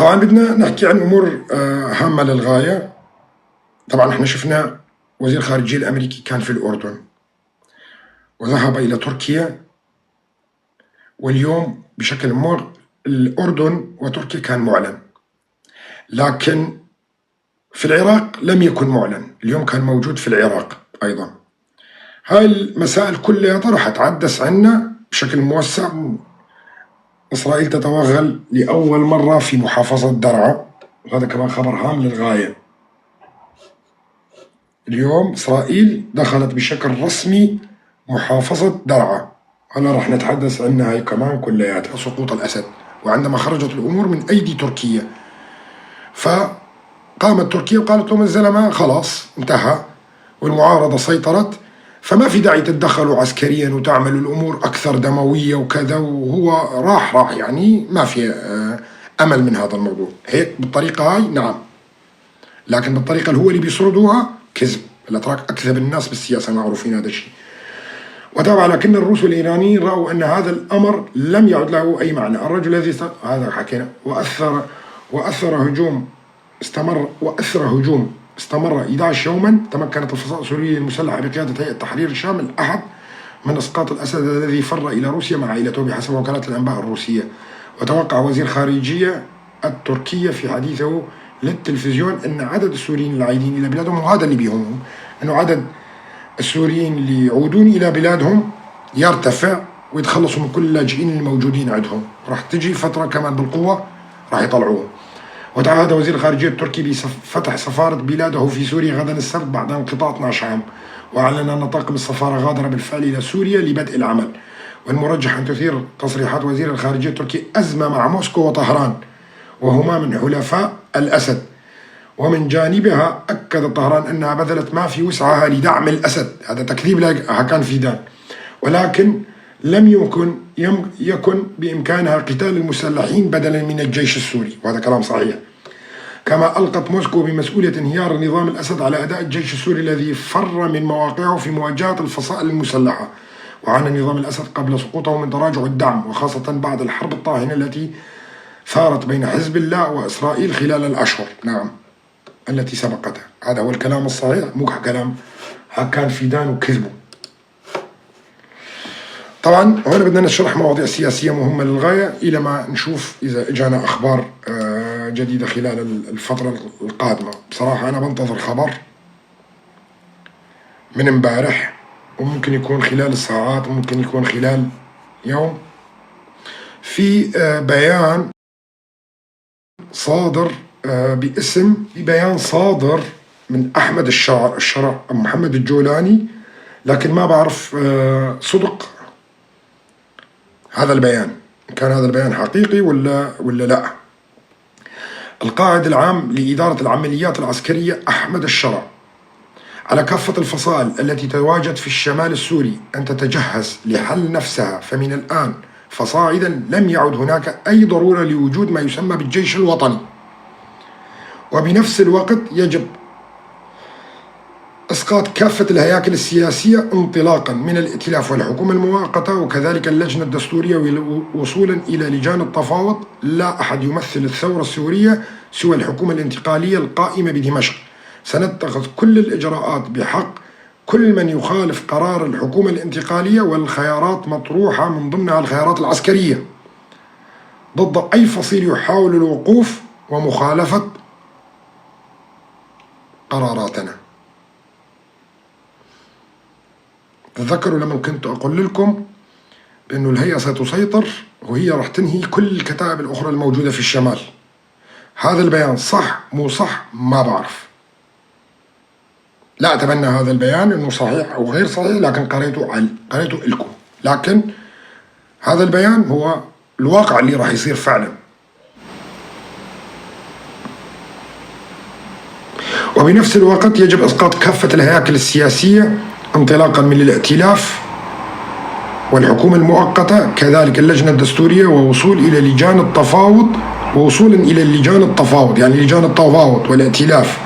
طبعا بدنا نحكي عن أمور هامة للغاية. طبعا احنا شفنا وزير الخارجية الأمريكي كان في الأردن وذهب إلى تركيا، واليوم بشكل الأردن وتركيا كان معلن، لكن في العراق لم يكن معلن. اليوم كان موجود في العراق أيضا. هاي المسائل كلها راح تحدث عنا بشكل موسع. إسرائيل تتوغل لأول مرة في محافظة درعا، وهذا كمان خبر هام للغاية. اليوم إسرائيل دخلت بشكل رسمي محافظة درعا، هلا رح نتحدث عنها هي كمان كلياتها، سقوط الأسد. وعندما خرجت الأمور من أيدي تركيا، فقامت تركيا وقالت لهم الزلمة خلاص انتهى والمعارضة سيطرت، فما في داعي تتدخلوا عسكريا وتعملوا الأمور أكثر دموية وكذا، وهو راح يعني ما في أمل من هذا الموضوع. هيك بالطريقة هاي نعم، لكن بالطريقة اللي هو اللي بيسردوها كذب. الأتراك أكذب الناس بالسياسة، معروفين هذا الشيء. وطبعا لكن الروس والإيرانيين رأوا أن هذا الأمر لم يعد له أي معنى. الرجل الذي هذا حكينا وأثر هجوم استمر 11 يوما. تمكنت الفصائل السورية المسلحة بقيادة هيئة تحرير الشام الأحد من إسقاط الأسد الذي فر إلى روسيا مع عائلته بحسب وكالة الأنباء الروسية. وتوقع وزير خارجية التركية في حديثه للتلفزيون أن عدد السوريين العائدين إلى بلادهم، وهذا اللي بيهمهم، أنه عدد السوريين اللي يعودون إلى بلادهم يرتفع ويتخلصوا من كل اللاجئين الموجودين عندهم. راح تجي فترة كمان بالقوة راح يطلعوهم. وتعهد وزير الخارجية التركي بفتح سفارة بلاده في سوريا غدا السبت بعد انقطاع 12 عام، وأعلن أن طاقم السفارة غادر بالفعل إلى سوريا لبدء العمل. والمرجح أن تثير تصريحات وزير الخارجية التركي أزمة مع موسكو وطهران، وهما من حلفاء الأسد. ومن جانبها أكد طهران أنها بذلت ما في وسعها لدعم الأسد. هذا تكذيب لحكان فيدان، ولكن لم يكن بإمكانها قتال المسلحين بدلا من الجيش السوري، وهذا كلام صحيح. كما ألقت موسكو بمسؤولية انهيار نظام الأسد على أداء الجيش السوري الذي فر من مواقعه في مواجهة الفصائل المسلحة. وعانى نظام الأسد قبل سقوطه من تراجع الدعم، وخاصة بعد الحرب الطاحنة التي ثارت بين حزب الله وإسرائيل خلال الأشهر التي سبقتها. هذا هو الكلام الصحيح، مو كلام حكان فيدان وكذبوا. طبعا هنا بدنا نشرح مواضيع سياسية مهمة للغاية إلى ما نشوف إذا إجانا أخبار جديدة خلال الفترة القادمة. بصراحة أنا بنتظر خبر من امبارح، وممكن يكون خلال الساعات وممكن يكون خلال يوم، في بيان صادر بيان صادر من أحمد الشرع محمد الجولاني، لكن ما بعرف صدق هذا البيان، كان هذا البيان حقيقي ولا لا. القائد العام لإدارة العمليات العسكرية أحمد الشرع على كافة الفصائل التي تواجد في الشمال السوري أن تتجهز لحل نفسها، فمن الآن فصاعدا لم يعد هناك أي ضرورة لوجود ما يسمى بالجيش الوطني. وبنفس الوقت يجب إسقاط كافة الهياكل السياسية انطلاقا من الائتلاف والحكومة المؤقتة وكذلك اللجنة الدستورية وصولا إلى لجان التفاوض. لا أحد يمثل الثورة السورية سوى الحكومة الانتقالية القائمة بدمشق. سنتخذ كل الإجراءات بحق كل من يخالف قرار الحكومة الانتقالية، والخيارات مطروحة من ضمنها الخيارات العسكرية ضد أي فصيل يحاول الوقوف ومخالفة قراراتنا. تذكروا لما كنت أقول لكم بأنه الهيئة ستسيطر وهي راح تنهي كل الكتائب الأخرى الموجودة في الشمال. هذا البيان صح مو صح ما بعرف، لا أتبنى هذا البيان أنه صحيح أو غير صحيح، لكن قريته لكم. لكن هذا البيان هو الواقع اللي راح يصير فعلا. وبنفس الوقت يجب إسقاط كافة الهياكل السياسية انطلاقا من الائتلاف والحكومة المؤقتة، كذلك اللجنة الدستورية، ووصولا إلى لجان التفاوض يعني لجان التفاوض والائتلاف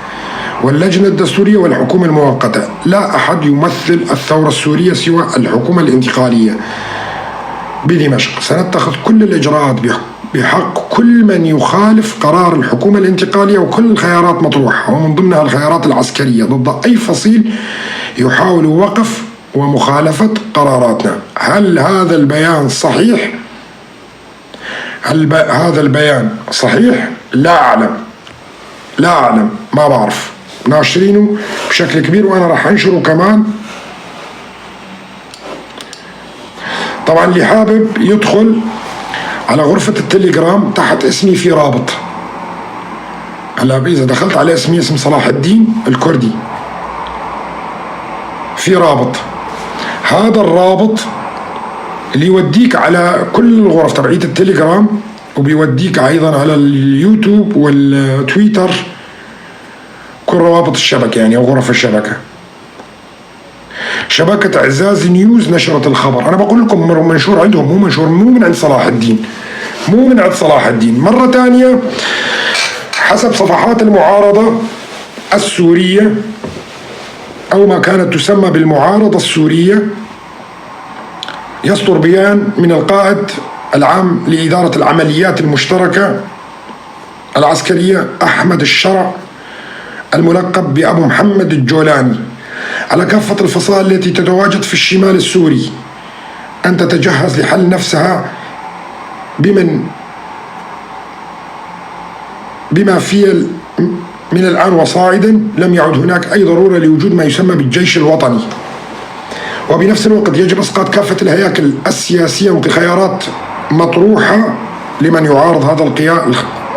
واللجنة الدستورية والحكومة المؤقتة. لا أحد يمثل الثورة السورية سوى الحكومة الانتقالية بدمشق. سنتخذ كل الإجراءات بحق كل من يخالف قرار الحكومة الانتقالية، وكل الخيارات مطروحة ومن ضمنها الخيارات العسكرية ضد أي فصيل يحاول وقف ومخالفة قراراتنا. هل هذا البيان صحيح؟ هل هذا البيان صحيح؟ لا أعلم، لا أعلم، ما بعرف. ناشرينه بشكل كبير وأنا راح أنشره كمان. طبعا اللي حابب يدخل على غرفة التليجرام تحت اسمي في رابط. هلا إذا دخلت على اسمي، اسم صلاح الدين الكردي، في رابط. هذا الرابط اللي يوديك على كل الغرف تبعية التليجرام، وبيوديك أيضا على اليوتيوب والتويتر، كل روابط الشبكة يعني أو غرف الشبكة. شبكة إعزاز نيوز نشرت الخبر. أنا بقول لكم منشور عندهم، مو منشور، مو من عند صلاح الدين، مو من عند صلاح الدين. مرة ثانية حسب صفحات المعارضة السورية أو ما كانت تسمى بالمعارضة السورية، يصدر بيان من القائد العام لإدارة العمليات المشتركة العسكرية أحمد الشرع الملقب بأبو محمد الجولاني على كافة الفصائل التي تتواجد في الشمال السوري أن تتجهز لحل نفسها بما في من الآن وصاعدا. لم يعد هناك أي ضرورة لوجود ما يسمى بالجيش الوطني، وبنفس الوقت يجب إسقاط كافة الهياكل السياسية وخيارات مطروحة لمن يعارض هذا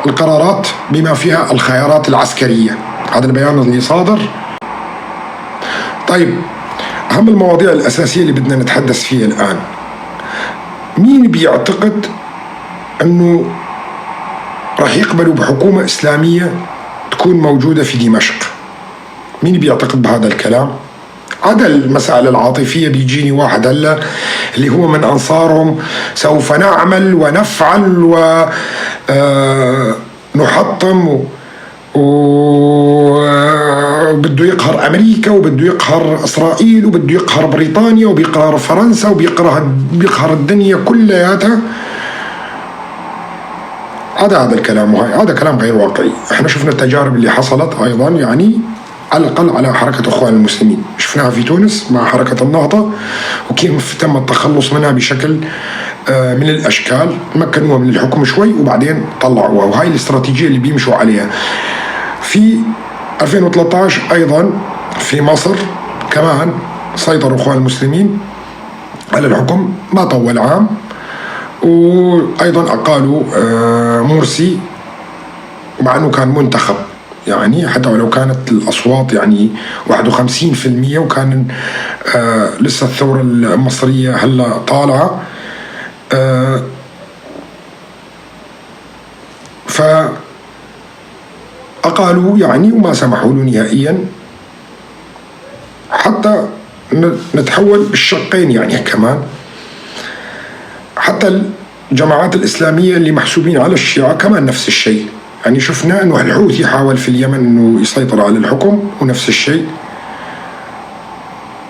القرارات بما فيها الخيارات العسكرية. هذا البيان اللي صادر. طيب، أهم المواضيع الأساسية اللي بدنا نتحدث فيها الآن، مين بيعتقد أنه راح يقبلوا بحكومة إسلامية تكون موجودة في دمشق؟ مين بيعتقد بهذا الكلام؟ هذا المسائل العاطفية. بيجيني واحد هلا اللي هو من أنصارهم، سوف نعمل ونفعل ونحطم وبده يقهر أمريكا وبده يقهر إسرائيل وبده يقهر بريطانيا وبيقهر فرنسا وبيقهر الدنيا كلياتها. هذا الكلام، هذا كلام غير واقعي. احنا شفنا التجارب اللي حصلت أيضا، يعني على الأقل على حركة أخوان المسلمين، شفناها في تونس مع حركة النهضة وكيف تم التخلص منها بشكل من الأشكال. مكنوها من الحكم شوي وبعدين طلعوها، وهي الاستراتيجية اللي بيمشوا عليها. في 2013 أيضا في مصر كمان سيطروا أخوان المسلمين على الحكم، ما طول عام، وأيضا أقالوا مرسي مع أنه كان منتخب، يعني حتى ولو كانت الأصوات يعني 51%، وكان لسه الثورة المصرية هلا طالعة. فأقالوا يعني وما سمحوا له نهائيا، حتى نتحول بالشقين يعني كمان. حتى الجماعات الإسلامية اللي محسوبين على الشيعة كمان نفس الشيء. يعني شفنا أنه الحوثي حاول في اليمن أنه يسيطر على الحكم ونفس الشيء.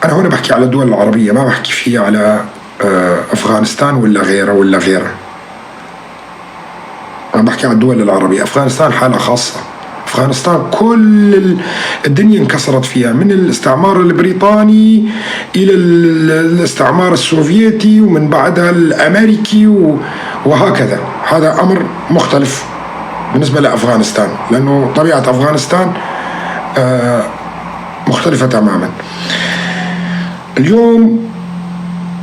أنا هنا بحكي على الدول العربية، ما بحكي فيها على أفغانستان ولا غيره. أنا بحكي على الدول العربية. أفغانستان حالة خاصة. أفغانستان كل الدنيا انكسرت فيها، من الاستعمار البريطاني إلى الاستعمار السوفيتي ومن بعدها الأمريكي وهكذا. هذا أمر مختلف بالنسبة لأفغانستان، لأنه طبيعة أفغانستان مختلفة تماما. اليوم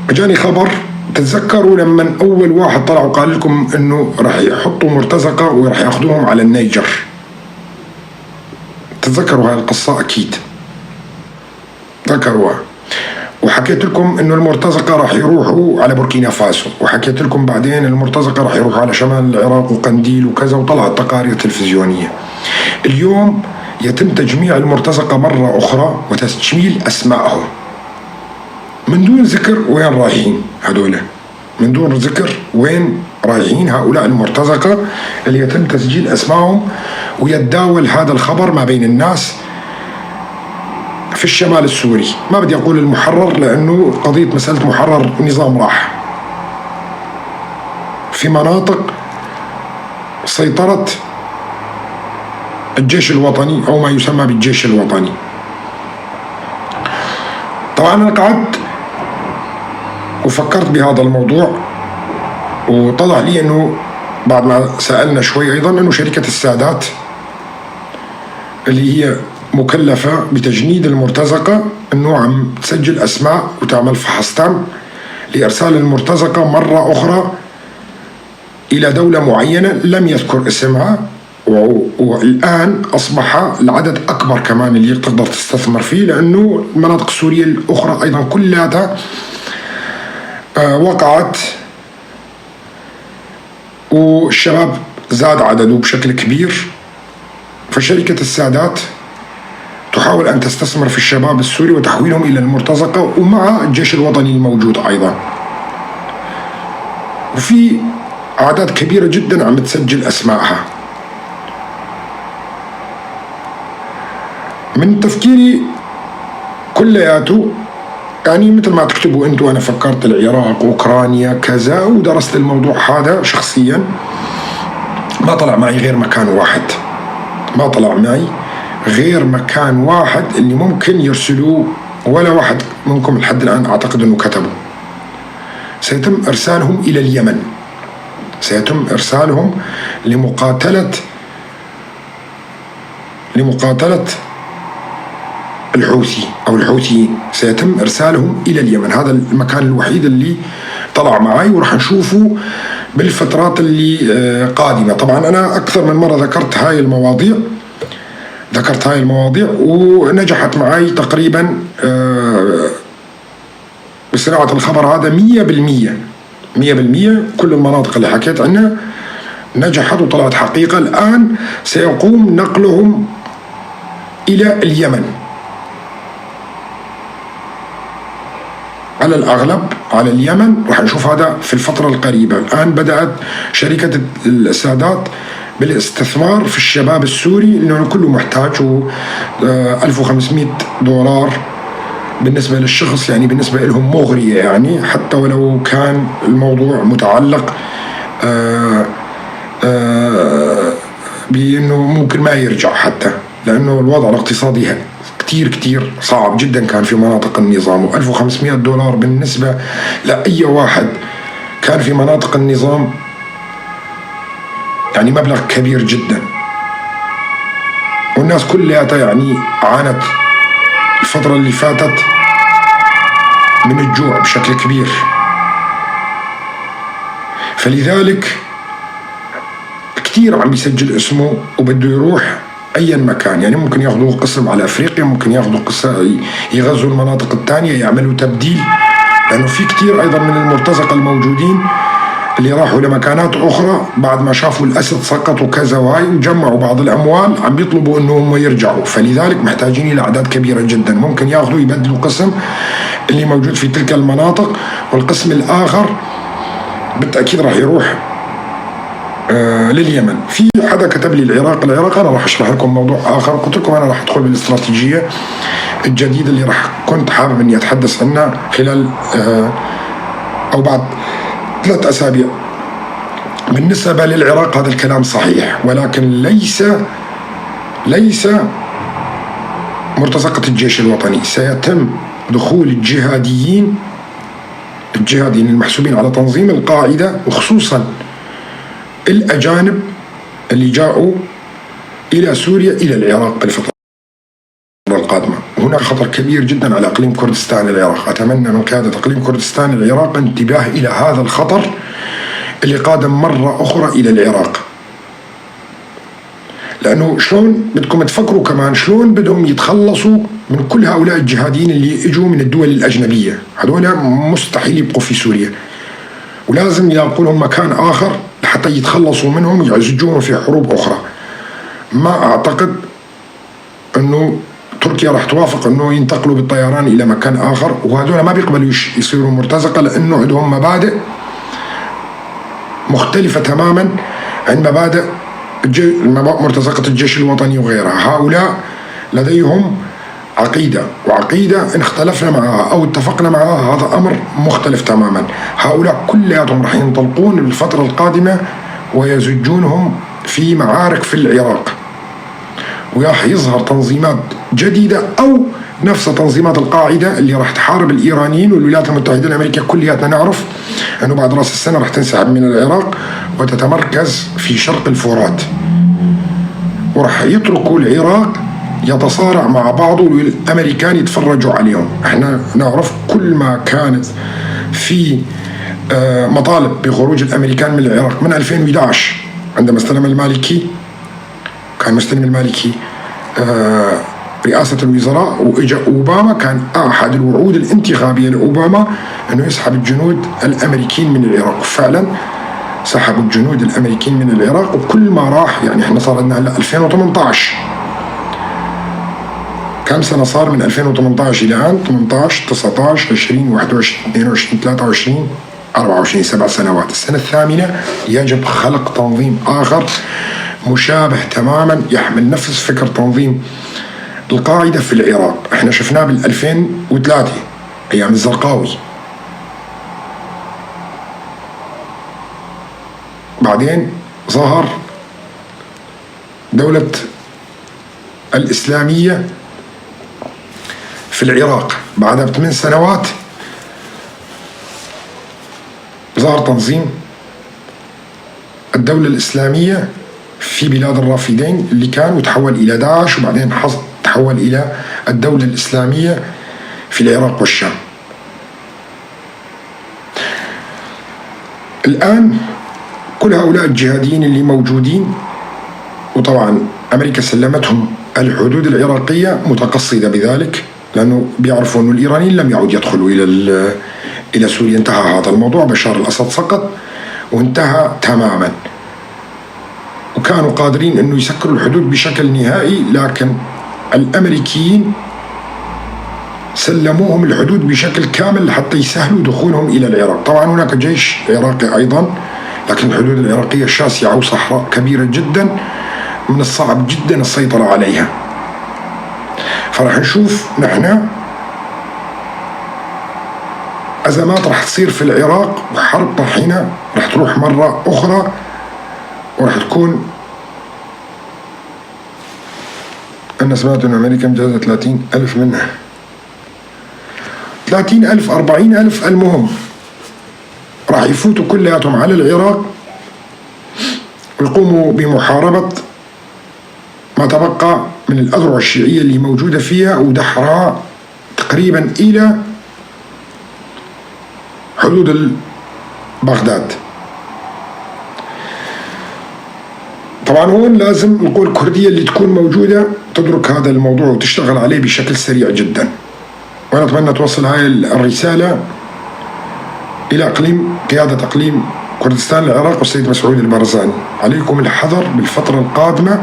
جاني خبر، تتذكروا لما أول واحد طلع وقال لكم إنه راح يحطوا مرتزقة وراح يأخذوهم على النيجر؟ تتذكروا هاي القصة أكيد، تذكروها. وحكيت لكم إنه المرتزقة راح يروحوا على بوركينا فاسو، وحكيت لكم بعدين المرتزقة راح يروحوا على شمال العراق وقنديل وكذا، وطلعت تقارير تلفزيونية. اليوم يتم تجميع المرتزقة مرة أخرى وتجميل أسمائهم من دون ذكر وين رايحين هدول، من دون ذكر وين رايحين هؤلاء المرتزقة اللي يتم تسجيل أسمائهم، ويتداول هذا الخبر ما بين الناس في الشمال السوري. ما بدي أقول المحرر لأنه قضية مسألة محرر نظام راح في مناطق سيطرة الجيش الوطني أو ما يسمى بالجيش الوطني. طبعا أنا قعدت وفكرت بهذا الموضوع، وطلع لي أنه بعد ما سألنا شوي أيضا أنه شركة السادات اللي هي مكلفة بتجنيد المرتزقة أنه عم تسجل أسماء وتعمل فحص تام لإرسال المرتزقة مرة أخرى إلى دولة معينة لم يذكر اسمها، والآن أصبح العدد أكبر كمان اللي تقدر تستثمر فيه، لأنه المناطق السورية الأخرى أيضا كلها وقعت والشباب زاد عدده بشكل كبير. فشركة السادات تحاول أن تستثمر في الشباب السوري وتحويلهم إلى المرتزقة ومع الجيش الوطني الموجود أيضا. وفي أعداد كبيرة جدا عم تسجل أسمائها. من تفكيري كلياته يعني مثل ما تكتبوا أنتوا، أنا فكرت العراق أوكرانيا كذا ودرست الموضوع هذا شخصيا، ما طلع معي غير مكان واحد، ما طلع معي غير مكان واحد اللي ممكن يرسلوه، ولا واحد منكم لحد الآن أعتقد أنه كتبوا. سيتم إرسالهم إلى اليمن، سيتم إرسالهم لمقاتلة الحوثي أو الحوثيين، سيتم إرسالهم إلى اليمن. هذا المكان الوحيد اللي طلع معي، ورح نشوفه بالفترات اللي قادمة. طبعا أنا أكثر من مرة ذكرت هاي المواضيع ونجحت معي تقريبا بصناعة الخبر هذا 100%. كل المناطق اللي حكيت عنها نجحت وطلعت حقيقة. الآن سيقوم نقلهم إلى اليمن على الأغلب، على اليمن. رح نشوف هذا في الفترة القريبة. الآن بدأت شركة السادات بالاستثمار في الشباب السوري، لأنه كله محتاج. $1500 بالنسبة للشخص يعني بالنسبة لهم مغرية، يعني حتى ولو كان الموضوع متعلق بأنه ممكن ما يرجع، حتى لأنه الوضع الاقتصادي كتير صعب جدا كان في مناطق النظام. $1500 بالنسبة لأي واحد كان في مناطق النظام يعني مبلغ كبير جدا. والناس كلها يعني عانت الفترة اللي فاتت من الجوع بشكل كبير. فلذلك كتير عم يسجل اسمه وبده يروح أي مكان، يعني ممكن ياخذوا قسم على أفريقيا، ممكن ياخذوا قسم يغزوا المناطق الثانية، يعملوا تبديل، لأنه في كتير أيضا من المرتزقة الموجودين اللي راحوا لمكانات أخرى بعد ما شافوا الأسد سقط وكذا وهاي، وجمعوا بعض الأموال عم بيطلبوا إنهم يرجعوا. فلذلك محتاجين إلى أعداد كبيرة جدا. ممكن ياخذوا يبدلوا قسم اللي موجود في تلك المناطق، والقسم الآخر بالتأكيد راح يروح لليمن. في حدا كتب لي العراق أنا راح أشرح لكم موضوع آخر. قلت لكم أنا راح أدخل بالاستراتيجية الجديدة اللي كنت حابب إني أتحدث عنها خلال أو بعد 3 أسابيع. بالنسبة للعراق هذا الكلام صحيح، ولكن ليس مرتزقة الجيش الوطني. سيتم دخول الجهاديين المحسوبين على تنظيم القاعدة، وخصوصا الأجانب اللي جاءوا إلى سوريا إلى العراق بالفترة القادمة. هناك خطر كبير جدا على إقليم كردستان العراق. أتمنى من قيادة إقليم كردستان العراق انتباه إلى هذا الخطر اللي قادم مرة أخرى إلى العراق. لأنه شلون بدكم تفكروا كمان شلون بدهم يتخلصوا من كل هؤلاء الجهاديين اللي اجوا من الدول الأجنبية. هذول مستحيل يبقوا في سوريا، ولازم يلاقوا لهم مكان آخر حتى يتخلصوا منهم، يعزجوهم في حروب أخرى. ما أعتقد أنه تركيا راح توافق أنه ينتقلوا بالطيران إلى مكان آخر، وهذول ما بيقبلوا يصيروا مرتزقة، لأنه عندهم مبادئ مختلفة تماما عن مبادئ مرتزقة الجيش الوطني وغيرها. هؤلاء لديهم وعقيدة إن اختلفنا معها أو اتفقنا معها هذا أمر مختلف تماما. هؤلاء كلهم راح ينطلقون بالفترة القادمة ويزجونهم في معارك في العراق، وراح يظهر تنظيمات جديدة أو نفس تنظيمات القاعدة اللي راح تحارب الإيرانيين والولايات المتحدة الأمريكية. كلياتنا نعرف أنه بعد رأس السنة راح تنسحب من العراق وتتمركز في شرق الفرات، وراح يتركوا العراق يتصارع مع بعضه والأمريكان يتفرجوا عليهم. احنا نعرف كل ما كانت في مطالب بخروج الأمريكان من العراق من 2011 عندما استلم المالكي، كان مستلم المالكي رئاسة الوزراء، وإجا أوباما كان أحد الوعود الانتخابية لأوباما أنه يسحب الجنود الأمريكيين من العراق. فعلا سحبوا الجنود الأمريكيين من العراق، وكل ما راح يعني احنا صار لنا هلا 2018 كم سنة صار من 2018 إلى الآن؟ 18 19 20 21 22 23 24 7 سنوات. السنة الثامنة يجب خلق تنظيم آخر مشابه تماما يحمل نفس فكر تنظيم القاعدة في العراق. احنا شفناه بال 2003 أيام الزرقاوي، بعدين ظهر دولة الإسلامية في العراق، بعدها ب8 سنوات ظهر تنظيم الدولة الإسلامية في بلاد الرافدين اللي كان وتحول إلى داعش، وبعدين تحول إلى الدولة الإسلامية في العراق والشام. الآن كل هؤلاء الجهاديين اللي موجودين، وطبعا أمريكا سلمتهم الحدود العراقية متقصدة بذلك، لأنه بيعرفوا أن الإيرانيين لم يعود يدخلوا إلى سوريا. انتهى هذا الموضوع، بشار الأسد سقط وانتهى تماما، وكانوا قادرين أنه يسكروا الحدود بشكل نهائي، لكن الأمريكيين سلموهم الحدود بشكل كامل حتى يسهلوا دخولهم إلى العراق. طبعا هناك جيش عراقي أيضا، لكن الحدود العراقية شاسعة وصحراء كبيرة جدا، من الصعب جدا السيطرة عليها. فرح نشوف نحن أزمات رح تصير في العراق، وحرب طحينة رح تروح مرة أخرى، ورح تكون أنا سمعت أن أمريكا مجهزة 30,000 منها، 30,000 40,000، المهم راح يفوتوا كلياتهم على العراق ويقوموا بمحاربة ما تبقى من الأذرع الشيعية اللي موجودة فيها ودحرها تقريبا إلى حدود بغداد. طبعا هون لازم القوى الكردية اللي تكون موجودة تدرك هذا الموضوع وتشتغل عليه بشكل سريع جدا، وأنا أتمنى توصل هاي الرسالة إلى قيادة إقليم كردستان العراق والسيد مسعود البرزاني. عليكم الحذر بالفترة القادمة،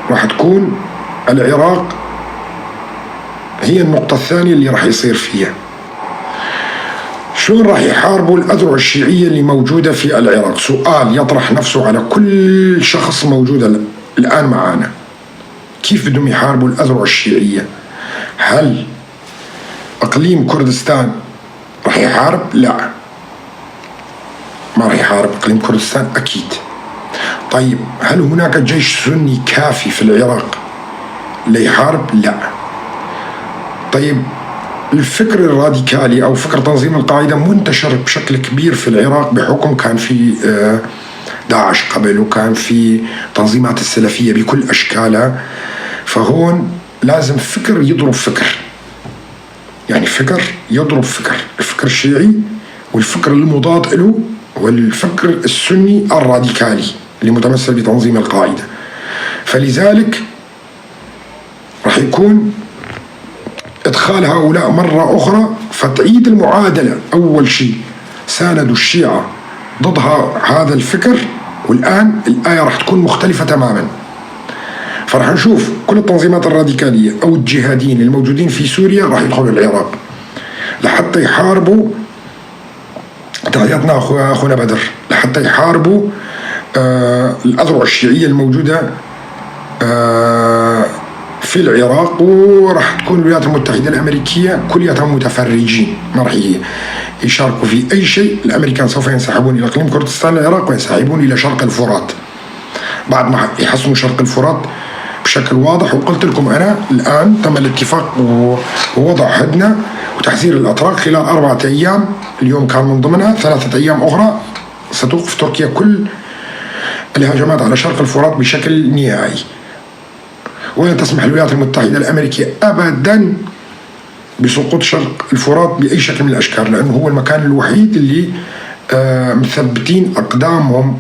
راح تكون العراق هي النقطة الثانية اللي راح يصير فيها. شلون راح يحاربوا الأذرع الشيعية اللي موجودة في العراق؟ سؤال يطرح نفسه على كل شخص موجود الآن معانا. كيف بدهم يحاربوا الأذرع الشيعية؟ هل إقليم كردستان راح يحارب؟ لا، ما راح يحارب إقليم كردستان أكيد. طيب هل هناك جيش سني كافي في العراق ليحارب؟ لا. طيب الفكر الراديكالي أو فكر تنظيم القاعدة منتشر بشكل كبير في العراق، بحكم كان في داعش قبل، وكان في تنظيمات السلفية بكل أشكالها. فهون لازم فكر يضرب فكر، يعني فكر يضرب فكر، الفكر الشيعي والفكر المضاد له والفكر السني الراديكالي اللي متمثل بتنظيم القاعدة. فلذلك راح يكون إدخال هؤلاء مرة أخرى فتعيد المعادلة. أول شيء ساندوا الشيعة ضد هذا الفكر، والآن الآية راح تكون مختلفة تماما. فرح نشوف كل التنظيمات الراديكالية أو الجهاديين الموجودين في سوريا راح يدخلوا العراق لحتى يحاربوا، تحياتنا أخونا بدر، لحتى يحاربوا الأذرع الشيعية الموجودة في العراق، وراح تكون الولايات المتحدة الأمريكية كلياتها متفرجين، ما راح يشاركوا في أي شيء. الأمريكان سوف ينسحبون إلى إقليم كردستان العراق وينسحبون إلى شرق الفرات بعد ما يحسنوا شرق الفرات بشكل واضح. وقلت لكم أنا الآن تم الاتفاق ووضع هدنة وتحذير الأتراك خلال 4 أيام، اليوم كان من ضمنها 3 أيام أخرى ستوقف تركيا كل الهجمات على شرق الفرات بشكل نهائي، ولن تسمح الولايات المتحدة الأمريكية أبدا بسقوط شرق الفرات بأي شكل من الأشكال، لأنه هو المكان الوحيد اللي مثبتين أقدامهم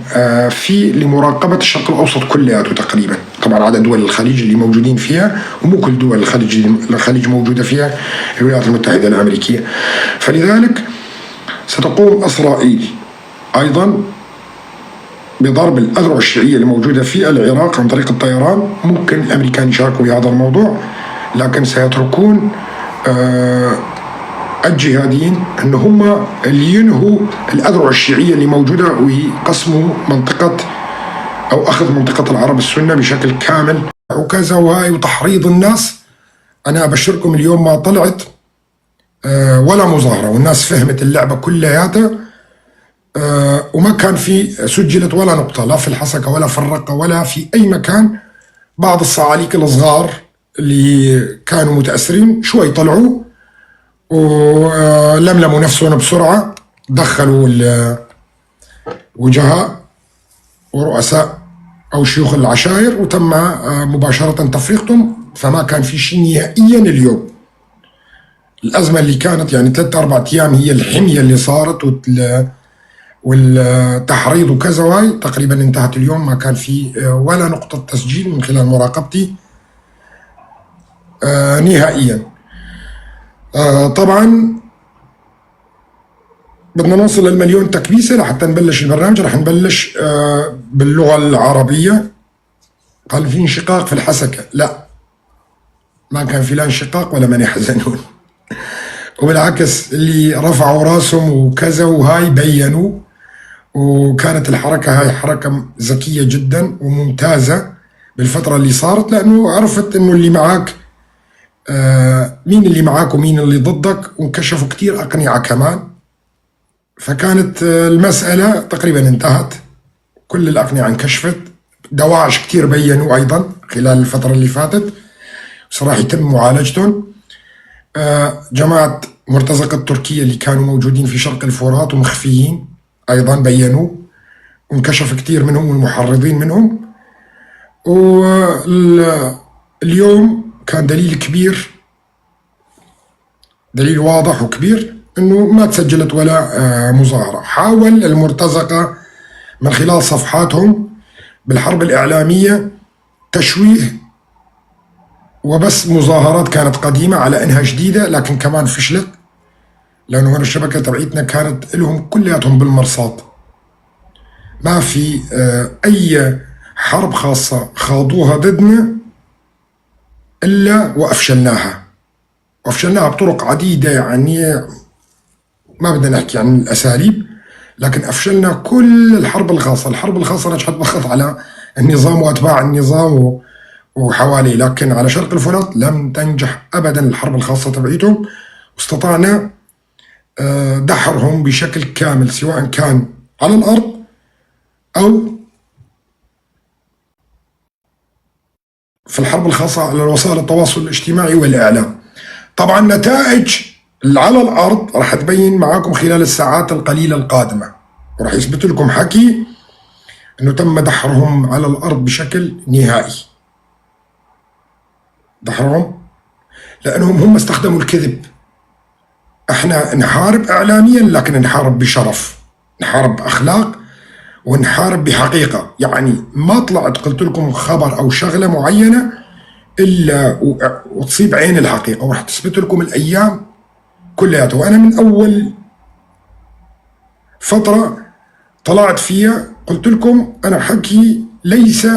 فيه لمراقبة الشرق الأوسط كلياته تقريبا. طبعا عدد دول الخليج اللي موجودين فيها، ومو كل دول الخليج موجودة فيها الولايات المتحدة الأمريكية. فلذلك ستقوم إسرائيل أيضا بضرب الأذرع الشيعية اللي موجودة في العراق عن طريق الطيران. ممكن الأمريكان يشاركوا في هذا الموضوع، لكن سيتركون الجهاديين أن هم اللي ينهوا الأذرع الشيعية اللي موجودة ويقسموا منطقة أو أخذ منطقة العرب السنة بشكل كامل وكذا وهاي وتحريض الناس. أنا أبشركم اليوم ما طلعت ولا مظاهرة، والناس فهمت اللعبة كلياتها، وما كان في سجلت ولا نقطة لا في الحسكة ولا في الرقة ولا في أي مكان. بعض الصعاليك الصغار اللي كانوا متأثرين شوي طلعوا ولملموا نفسهم بسرعة، دخلوا الوجهاء ورؤساء أو شيوخ العشائر وتم مباشرة تفريقهم. فما كان في شيء نهائيا اليوم. الأزمة اللي كانت يعني 3-4 أيام هي الحمية اللي صارت والتحريض وكذا، وهي تقريبا انتهت اليوم. ما كان في ولا نقطة تسجيل من خلال مراقبتي نهائيا. طبعا بدنا نوصل لل1,000,000 تكبيسة لحتى نبلش البرنامج. رح نبلش باللغة العربية. قال في انشقاق في الحسكة، لا ما كان في لا انشقاق ولا من يحزنون وبالعكس اللي رفعوا راسهم وكذا وهاي بينوا، وكانت الحركة هاي حركة ذكية جدا وممتازة بالفترة اللي صارت، لأنه عرفت إنه اللي معك مين اللي معك ومين اللي ضدك، وانكشفوا كتير أقنعة كمان. فكانت المسألة تقريبا انتهت، كل الأقنعة انكشفت. دواعش كتير بينوا أيضا خلال الفترة اللي فاتت، صراحة يتم معالجتهم. جماعة مرتزقة تركيا اللي كانوا موجودين في شرق الفرات ومخفيين أيضا بينوا وانكشف كتير منهم والمحرضين منهم. واليوم كان دليل كبير، دليل واضح وكبير، انه ما تسجلت ولا مظاهرة. حاول المرتزقة من خلال صفحاتهم بالحرب الإعلامية تشويه وبس مظاهرات كانت قديمة على انها جديدة، لكن كمان فشلت، لانه هنا الشبكة تبعيتنا كانت لهم كلياتهم بالمرصاد. ما في اي حرب خاصة خاضوها ضدنا الا وافشلناها بطرق عديدة. يعني ما بدنا نحكي عن الاساليب، لكن افشلنا كل الحرب الخاصة. الحرب الخاصة نجحت فقط على النظام واتباع النظام وحواليه، لكن على شرق الفرات لم تنجح ابدا الحرب الخاصة تبعيتهم. واستطعنا دحرهم بشكل كامل، سواء كان على الارض او في الحرب الخاصة على وسائل التواصل الاجتماعي والاعلام. طبعا نتائج على الارض راح تبين معاكم خلال الساعات القليلة القادمة، وراح يثبت لكم حكي انه تم دحرهم على الارض بشكل نهائي. دحرهم لانهم هم استخدموا الكذب. احنا نحارب اعلاميا، لكن نحارب بشرف، نحارب باخلاق، ونحارب بحقيقة. يعني ما طلعت قلت لكم خبر او شغلة معينة الا وتصيب عين الحقيقة، وراح تثبت لكم الايام كلياتها. وانا من اول فترة طلعت فيها قلت لكم انا حكي ليس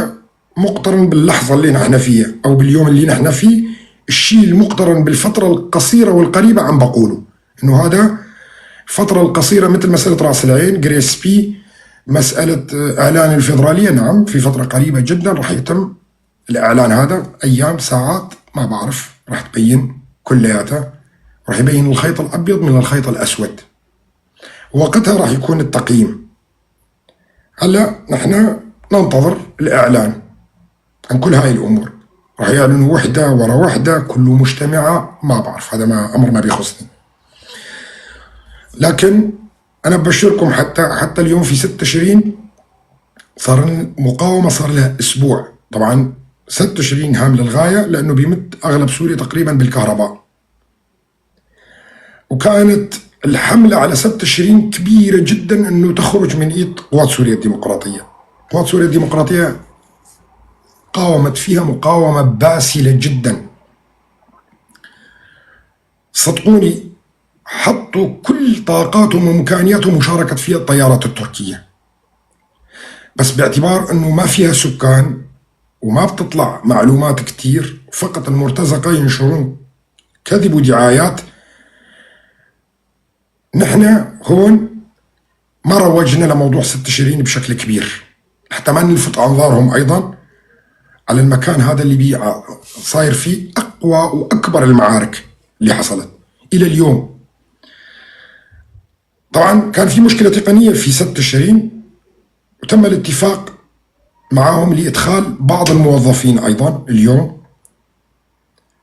مقترن باللحظة اللي نحن فيها او باليوم اللي نحن فيه. الشيء المقترن بالفترة القصيرة والقريبة عم بقوله، انه هذا الفترة القصيرة مثل مسألة راس العين، جريس بي، مسألة اعلان الفيدرالية. نعم في فترة قريبة جدا راح يتم الاعلان هذا، ايام ساعات ما بعرف، راح تبين كلياتها، راح يبين الخيط الأبيض من الخيط الأسود، ووقتها راح يكون التقييم. هلا نحن ننتظر الإعلان عن كل هاي الأمور، راح يعلنوا وحدة ورا وحدة كله مجتمعة، ما بعرف، هذا أمر ما بيخصني. لكن أنا ببشركم حتى اليوم في 6 تشرين صار المقاومة صار لها أسبوع. طبعا 6 تشرين هام للغاية لأنه بيمد أغلب سوريا تقريبا بالكهرباء، وكانت الحملة على 6 تشرين كبيرة جدا أنه تخرج من إيد قوات سوريا الديمقراطية. قوات سوريا الديمقراطية قاومت فيها مقاومة باسلة جدا، صدقوني حطوا كل طاقاتهم وإمكانياتهم وشاركت فيها الطيارات التركية، بس باعتبار أنه ما فيها سكان وما بتطلع معلومات كتير، فقط المرتزقة ينشرون كذب ودعايات. نحن هون ما روجنا لموضوع 6 تشرين بشكل كبير، حتى ما نلفت أنظارهم أيضا على المكان هذا اللي صاير فيه أقوى وأكبر المعارك اللي حصلت إلى اليوم. طبعا كان في مشكلة تقنية في 6 تشرين، وتم الاتفاق معهم لإدخال بعض الموظفين أيضا اليوم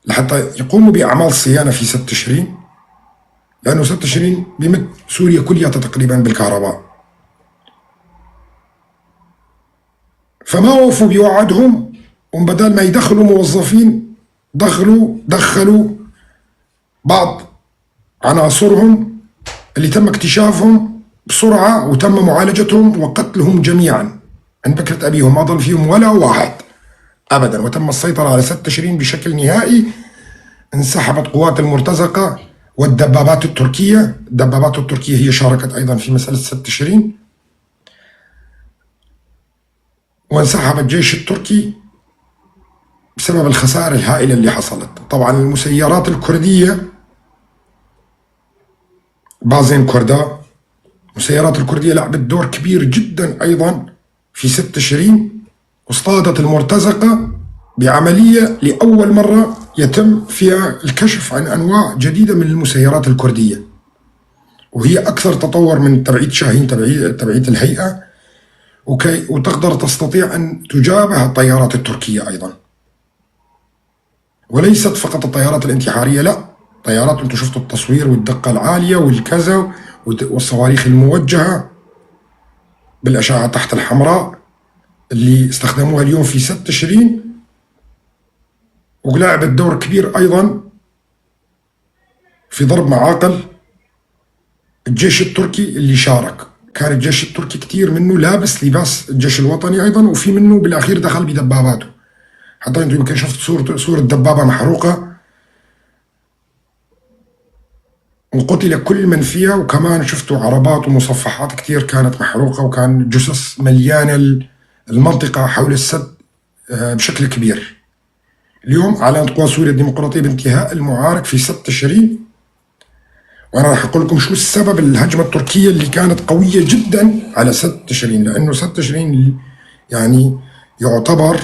لحتى يقوموا بأعمال صيانة في 6 تشرين، لأنه 6 تشرين بيمد سوريا كلها تقريبا بالكهرباء. فما وفوا بوعدهم، وبدل ما يدخلوا موظفين دخلوا بعض عناصرهم اللي تم اكتشافهم بسرعة وتم معالجتهم وقتلهم جميعا عند بكرة أبيهم، ما ضل فيهم ولا واحد أبدا، وتم السيطرة على 6 تشرين بشكل نهائي. انسحبت قوات المرتزقة والدبابات التركية. الدبابات التركية هي شاركت أيضا في مسألة 6 تشرين، وانسحب الجيش التركي بسبب الخسائر الهائلة اللي حصلت. طبعا المسيرات الكردية بازين كردا، المسيرات الكردية لعبت دور كبير جدا أيضا في 6 تشرين، واصطادت المرتزقة بعملية لأول مرة يتم فيها الكشف عن أنواع جديدة من المسيرات الكردية، وهي أكثر تطور من تبعية شاهين، تبعية الهيئة، وتقدر تستطيع أن تجابه الطيارات التركية أيضا، وليست فقط الطيارات الانتحارية، لا، طيارات انتم شفتوا التصوير والدقة العالية والكذا، والصواريخ الموجهة بالأشعة تحت الحمراء اللي استخدموها اليوم في 6 تشرين، ولعبت دور كبير أيضا في ضرب معاقل الجيش التركي اللي شارك. كان الجيش التركي كتير منه لابس لباس الجيش الوطني أيضا، وفي منه بالأخير دخل بدباباته، حتى انتم يمكن شفت صورة دبابة محروقة وقتل كل من فيها، وكمان شفتوا عربات ومصفحات كتير كانت محروقة، وكان جثث مليانة المنطقة حول السد بشكل كبير. اليوم أعلنت قوى سوريا الديمقراطية بانتهاء المعارك في 6 تشرين، وأنا راح أقول لكم شو السبب الهجمة التركية اللي كانت قوية جدا على 6 تشرين، لأنه 6 تشرين يعني يعتبر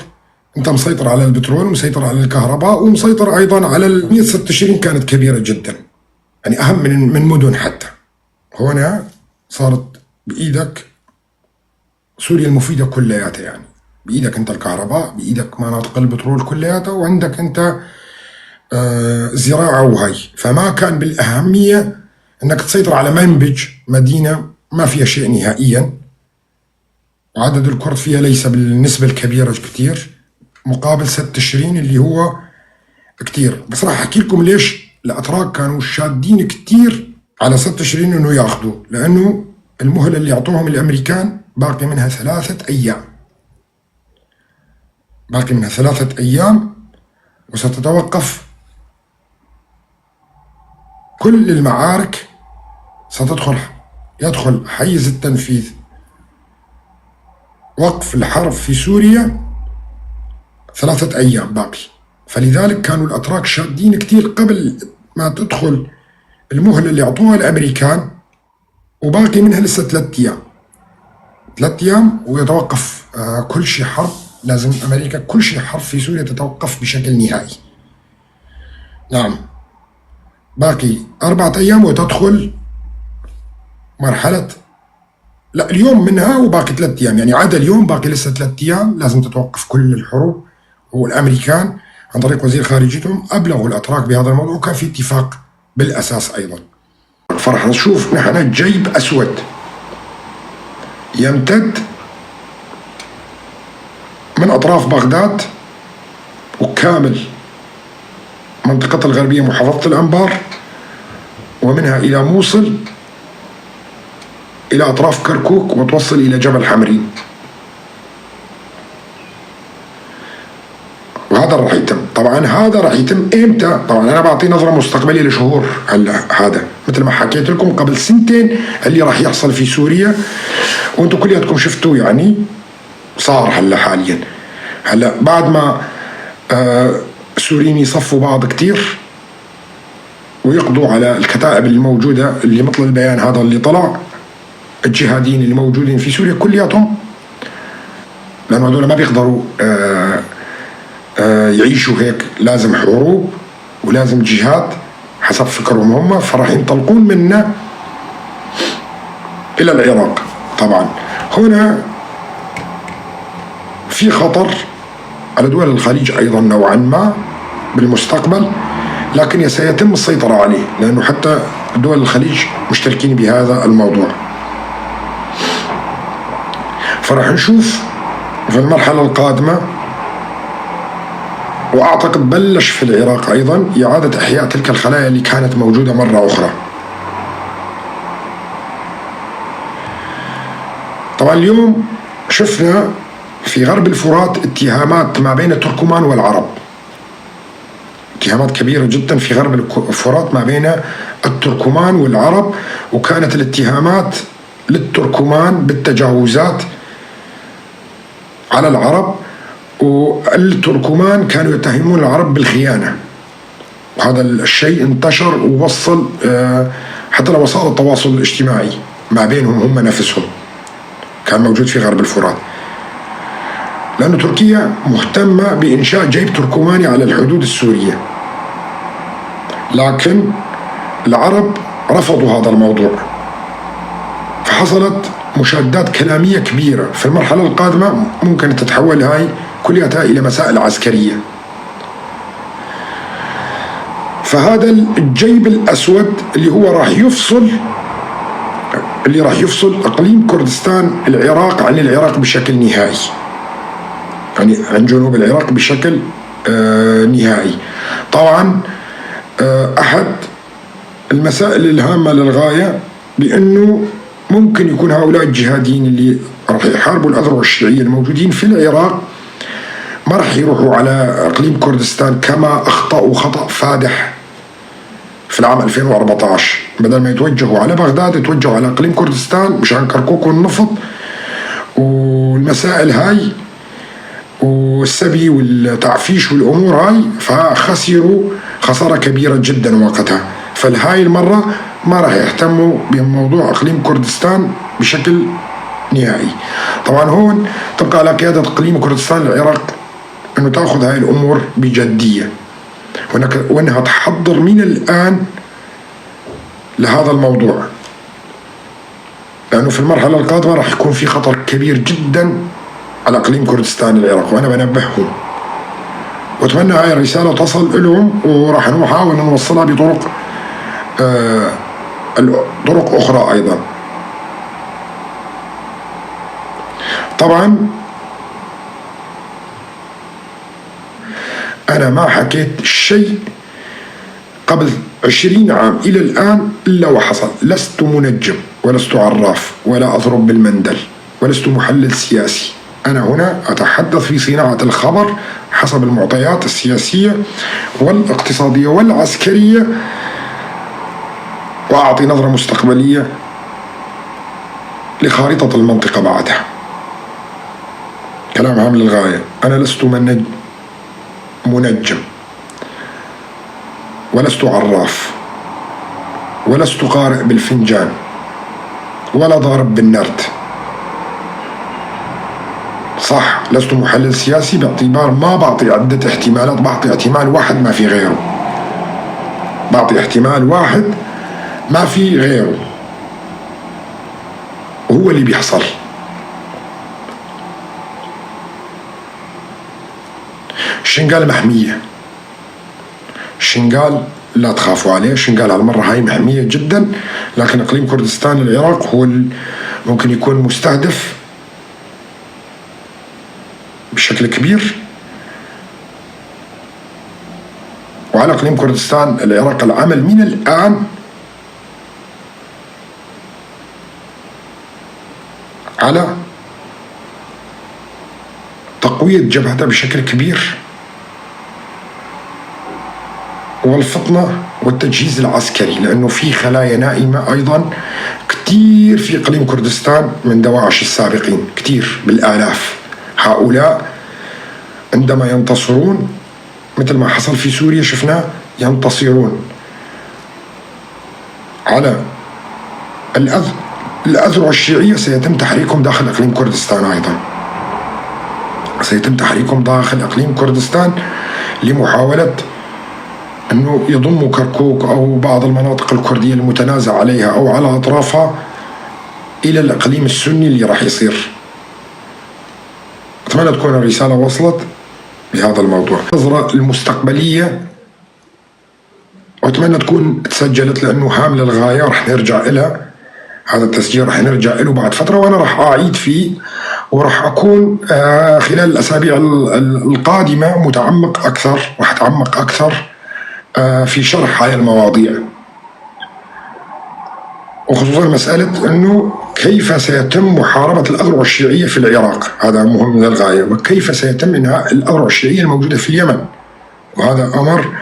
أنت مسيطر على البترول ومسيطر على الكهرباء ومسيطر أيضا على 6 تشرين كانت كبيرة جدا، يعني أهم من مدن حتى. هنا صارت بإيدك سوريا المفيدة كلياتها، يعني بإيدك أنت الكهرباء، بإيدك مناطق البترول كلياتها، وعندك أنت زراعة وهي. فما كان بالأهمية أنك تسيطر على منبج مدينة ما فيها شيء نهائيا، وعدد الكرد فيها ليس بالنسبة الكبيرة كتير مقابل 6 تشرين اللي هو كتير. بس راح أحكي لكم ليش الأتراك كانوا شادين كتير على 6 تشرين إنه ياخذوا، لأنه المهلة اللي أعطوهم الأمريكان باقي منها 3 أيام، باقي منها 3 أيام، وستتوقف كل المعارك، يدخل حيز التنفيذ وقف الحرب في سوريا 3 أيام باقي. فلذلك كانوا الأتراك شادين كتير قبل ما تدخل المهلة اللي أعطوها الأمريكان، وباقي منها لسه 3 أيام، 3 أيام ويتوقف كل شيء حرب. لازم أمريكا كل شيء حرب في سوريا تتوقف بشكل نهائي، نعم، باقي 4 أيام وتدخل مرحلة، لا اليوم منها وباقي 3 أيام، يعني عدا اليوم باقي لسه 3 أيام لازم تتوقف كل الحروب. والأمريكان عن طريق وزير خارجيتهم أبلغوا الأتراك بهذا الموضوع، وكان في اتفاق بالأساس أيضا. فرح نشوف نحن جيب أسود يمتد من أطراف بغداد وكامل منطقة الغربية محافظة الأنبار، ومنها إلى موصل إلى أطراف كركوك وتوصل إلى جبل حمرين. وهذا راح يتم. طبعا هذا راح يتم إمتى؟ طبعا أنا بعطي نظرة مستقبلية لشهور. هلا هذا مثل ما حكيت لكم قبل 2 سنين اللي راح يحصل في سوريا، وأنتم كلياتكم شفتوه، يعني صار هلا حاليا. هلا بعد ما السوريين يصفوا بعض كتير ويقضوا على الكتائب الموجودة اللي مثل البيان هذا اللي طلع، الجهاديين اللي موجودين في سوريا كلياتهم، لأنه هذول ما بيقدروا يعيشوا هيك، لازم حروب ولازم جهاد حسب فكرهم هم، فراح ينطلقون منا إلى العراق. طبعا هنا في خطر على دول الخليج أيضا نوعا ما بالمستقبل، لكن سيتم السيطرة عليه، لأنه حتى دول الخليج مشتركين بهذا الموضوع. فرح نشوف في المرحلة القادمة، وأعتقد بلش في العراق أيضا، إعادة إحياء تلك الخلايا اللي كانت موجودة مرة أخرى. طبعا اليوم شفنا في غرب الفرات اتهامات ما بين التركمان والعرب، اتهامات كبيرة جدا في غرب الفرات ما بين التركمان والعرب، وكانت الاتهامات للتركمان بالتجاوزات على العرب، والتركمان كانوا يتهمون العرب بالخيانة. وهذا الشيء انتشر ووصل حتى لوسائل التواصل الاجتماعي ما بينهم هم نفسهم، كان موجود في غرب الفرات. لأن تركيا مهتمة بإنشاء جيب تركماني على الحدود السورية، لكن العرب رفضوا هذا الموضوع، فحصلت مشادات كلامية كبيرة. في المرحلة القادمة ممكن تتحول هاي كلها إلى مسائل عسكرية. فهذا الجيب الأسود اللي هو راح يفصل إقليم كردستان العراق عن العراق بشكل نهائي، يعني عن جنوب العراق بشكل نهائي. طبعا أحد المسائل الهامة للغاية بأنه ممكن يكون هؤلاء الجهاديين اللي راح يحاربوا الأذرع الشيعية الموجودين في العراق ما راح يروحوا على إقليم كردستان كما أخطأوا خطأ فادح في العام 2014. بدل ما يتوجهوا على بغداد يتوجهوا على إقليم كردستان مشان كركوك والنفط والمسائل هاي والسبي والتعفيش والأمور هاي، فخسروا خسارة كبيرة جدا وقتها. فالهاي المرة ما راح يهتموا بموضوع إقليم كردستان بشكل نهائي. طبعا هون تبقى على قيادة إقليم كردستان العراق أنه تأخذ هاي الأمور بجدية، وأنها تحضر من الآن لهذا الموضوع، لأنه في المرحلة القادمة راح يكون في خطر كبير جدا على إقليم كردستان العراق، وأنا بنبههم، وأتمنى هاي الرسالة تصل لهم، وراح نحاول نوصلها بطرق طرق أخرى أيضا. طبعا أنا ما حكيت شيء قبل 20 عام إلى الآن إلا وحصل. لست منجم ولست عراف ولا أضرب بالمندل ولست محلل سياسي، أنا هنا أتحدث في صناعة الخبر حسب المعطيات السياسية والاقتصادية والعسكرية، وأعطي نظرة مستقبلية لخارطة المنطقة بعدها. كلام هام للغاية. أنا لست منجم ولست عراف ولست قارئ بالفنجان ولا ضارب بالنرد. صح، لست محلل سياسي باعتبار ما بعطي عدة احتمالات، بعطي احتمال واحد ما في غيره. بعطي احتمال واحد ما في غيره، وهو اللي بيحصل. الشنقال محمية، الشنقال لا تخافوا عليه، الشنقال هالمرة هاي محمية جدا، لكن اقليم كردستان العراق هو ممكن يكون مستهدف بشكل كبير. وعلى اقليم كردستان العراق العمل من الآن على تقوية جبهته بشكل كبير، والفطنة والتجهيز العسكري، لأنه في خلايا نائمة أيضا كتير في إقليم كردستان من دواعش السابقين، كتير بالآلاف. هؤلاء عندما ينتصرون مثل ما حصل في سوريا شفناه، ينتصرون على الأذرع الشيعية، سيتم تحريكهم داخل إقليم كردستان أيضا، سيتم تحريكهم داخل إقليم كردستان لمحاولة أنه يضموا كركوك أو بعض المناطق الكردية المتنازع عليها أو على أطرافها إلى الإقليم السني اللي راح يصير. أتمنى تكون الرسالة وصلت بهذا الموضوع. النظرة المستقبلية وأتمنى تكون تسجلت، لأنه هام للغاية، رح نرجع إلى هذا التسجيل، رح نرجع له بعد فترة، وأنا رح أعيد فيه، ورح أكون خلال الأسابيع القادمة متعمق أكثر، رح أتعمق أكثر في شرح هاي المواضيع، وخصوصا مسألة أنه كيف سيتم محاربة الأذرع الشيعية في العراق، هذا مهم للغاية، وكيف سيتم إنهاء الأذرع الشيعية الموجودة في اليمن، وهذا أمر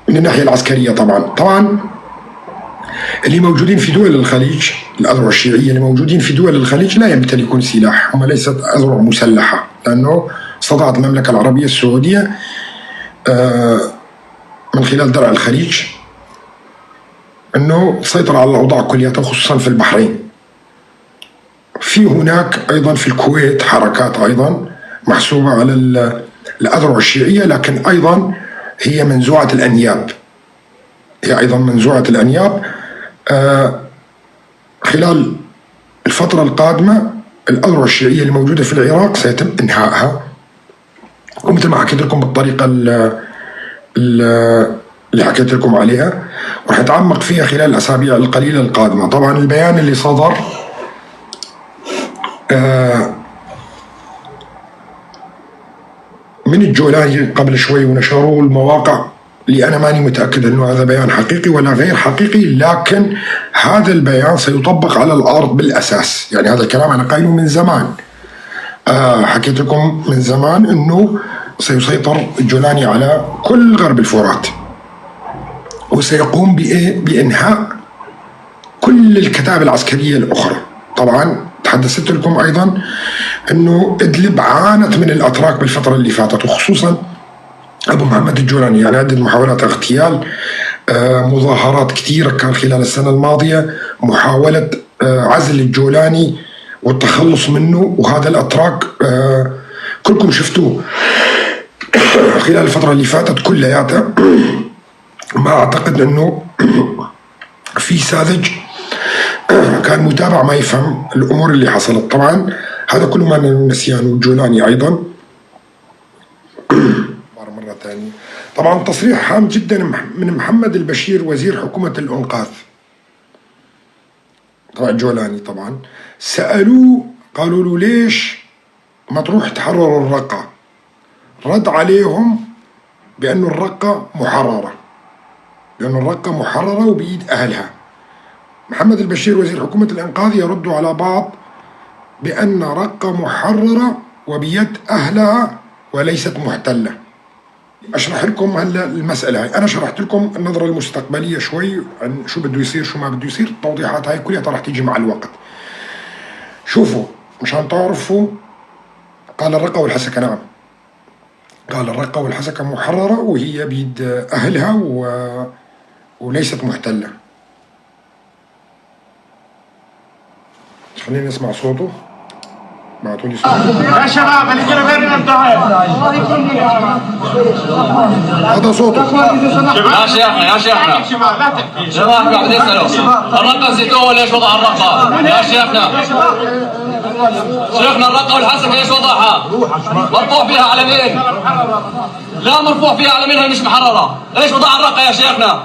من الناحية العسكرية. طبعا اللي موجودين في دول الخليج، الأذرع الشيعية اللي موجودين في دول الخليج لا يمتلكون سلاح، هم ليست أذرع مسلحة، لأنه استطاعت المملكة العربية السعودية من خلال درع الخليج أنه تسيطر على الأوضاع كلياتها، خصوصا في البحرين. في هناك أيضا في الكويت حركات أيضا محسوبة على الأذرع الشيعية، لكن أيضا هي منزوعة الأنياب، هي أيضا منزوعة الأنياب. خلال الفترة القادمة الأذرع الشيعية الموجودة في العراق سيتم إنهائها، ومثل ما حكيت لكم بالطريقة اللي حكيت لكم عليها، ورح نتعمق فيها خلال الأسابيع القليلة القادمة. طبعا البيان اللي صدر من الجولاني قبل شوي ونشروه المواقع، اللي أنا ماني متأكد أنه هذا بيان حقيقي ولا غير حقيقي، لكن هذا البيان سيطبق على الأرض بالأساس. يعني هذا الكلام أنا قايله من زمان، حكيت لكم من زمان أنه سيسيطر الجولاني على كل غرب الفرات، وسيقوم بإنهاء كل الكتائب العسكرية الأخرى. طبعا تحدثت لكم أيضا أنه إدلب عانت من الأتراك بالفترة اللي فاتت، وخصوصا أبو محمد الجولاني، يعني عدة محاولات اغتيال، مظاهرات كثيرة كان خلال السنة الماضية، محاولة عزل الجولاني والتخلص منه، وهذا الأتراك كلكم شفتوه خلال الفترة اللي فاتت كلياتها. ما أعتقد أنه في ساذج كان متابع ما يفهم الأمور اللي حصلت. طبعا هذا كله ما نسيان، والجولاني أيضا مرة ثانية. طبعا تصريح هام جدا من محمد البشير وزير حكومة الإنقاذ، طبعا الجولاني طبعا سألوه قالوا له ليش ما تروح تحرر الرقة، رد عليهم بأنه الرقة محررة، لأنه الرقة محررة وبإيد أهلها. محمد البشير وزير حكومة الإنقاذ يرد على بعض بأن رقة محررة وبيد أهلها وليست محتلة. أشرح لكم هلا المسألة هاي، أنا شرحت لكم النظرة المستقبلية شوي عن شو بده يصير شو ما بده يصير، التوضيحات هاي كلها راح تيجي مع الوقت. شوفوا مشان تعرفوا، قال الرقة والحسكة، نعم قال الرقة والحسكة محررة وهي بيد أهلها وليست محتلة. خلينا نسمع صوته. بعتوا لي صوت. يا شباب اللي كانوا غير انتهى. هذا صوته. يا شيخنا يا شيخنا جماعة قاعد يسألوا الرقة زيتون ليش وضع الرقة؟ يا شيخنا شيخنا الرقة والحسكة ايش وضعها؟ مرفوع فيها علمين. لا مرفوع فيها علمين هي مش محررة. ايش وضع الرقة يا شيخنا؟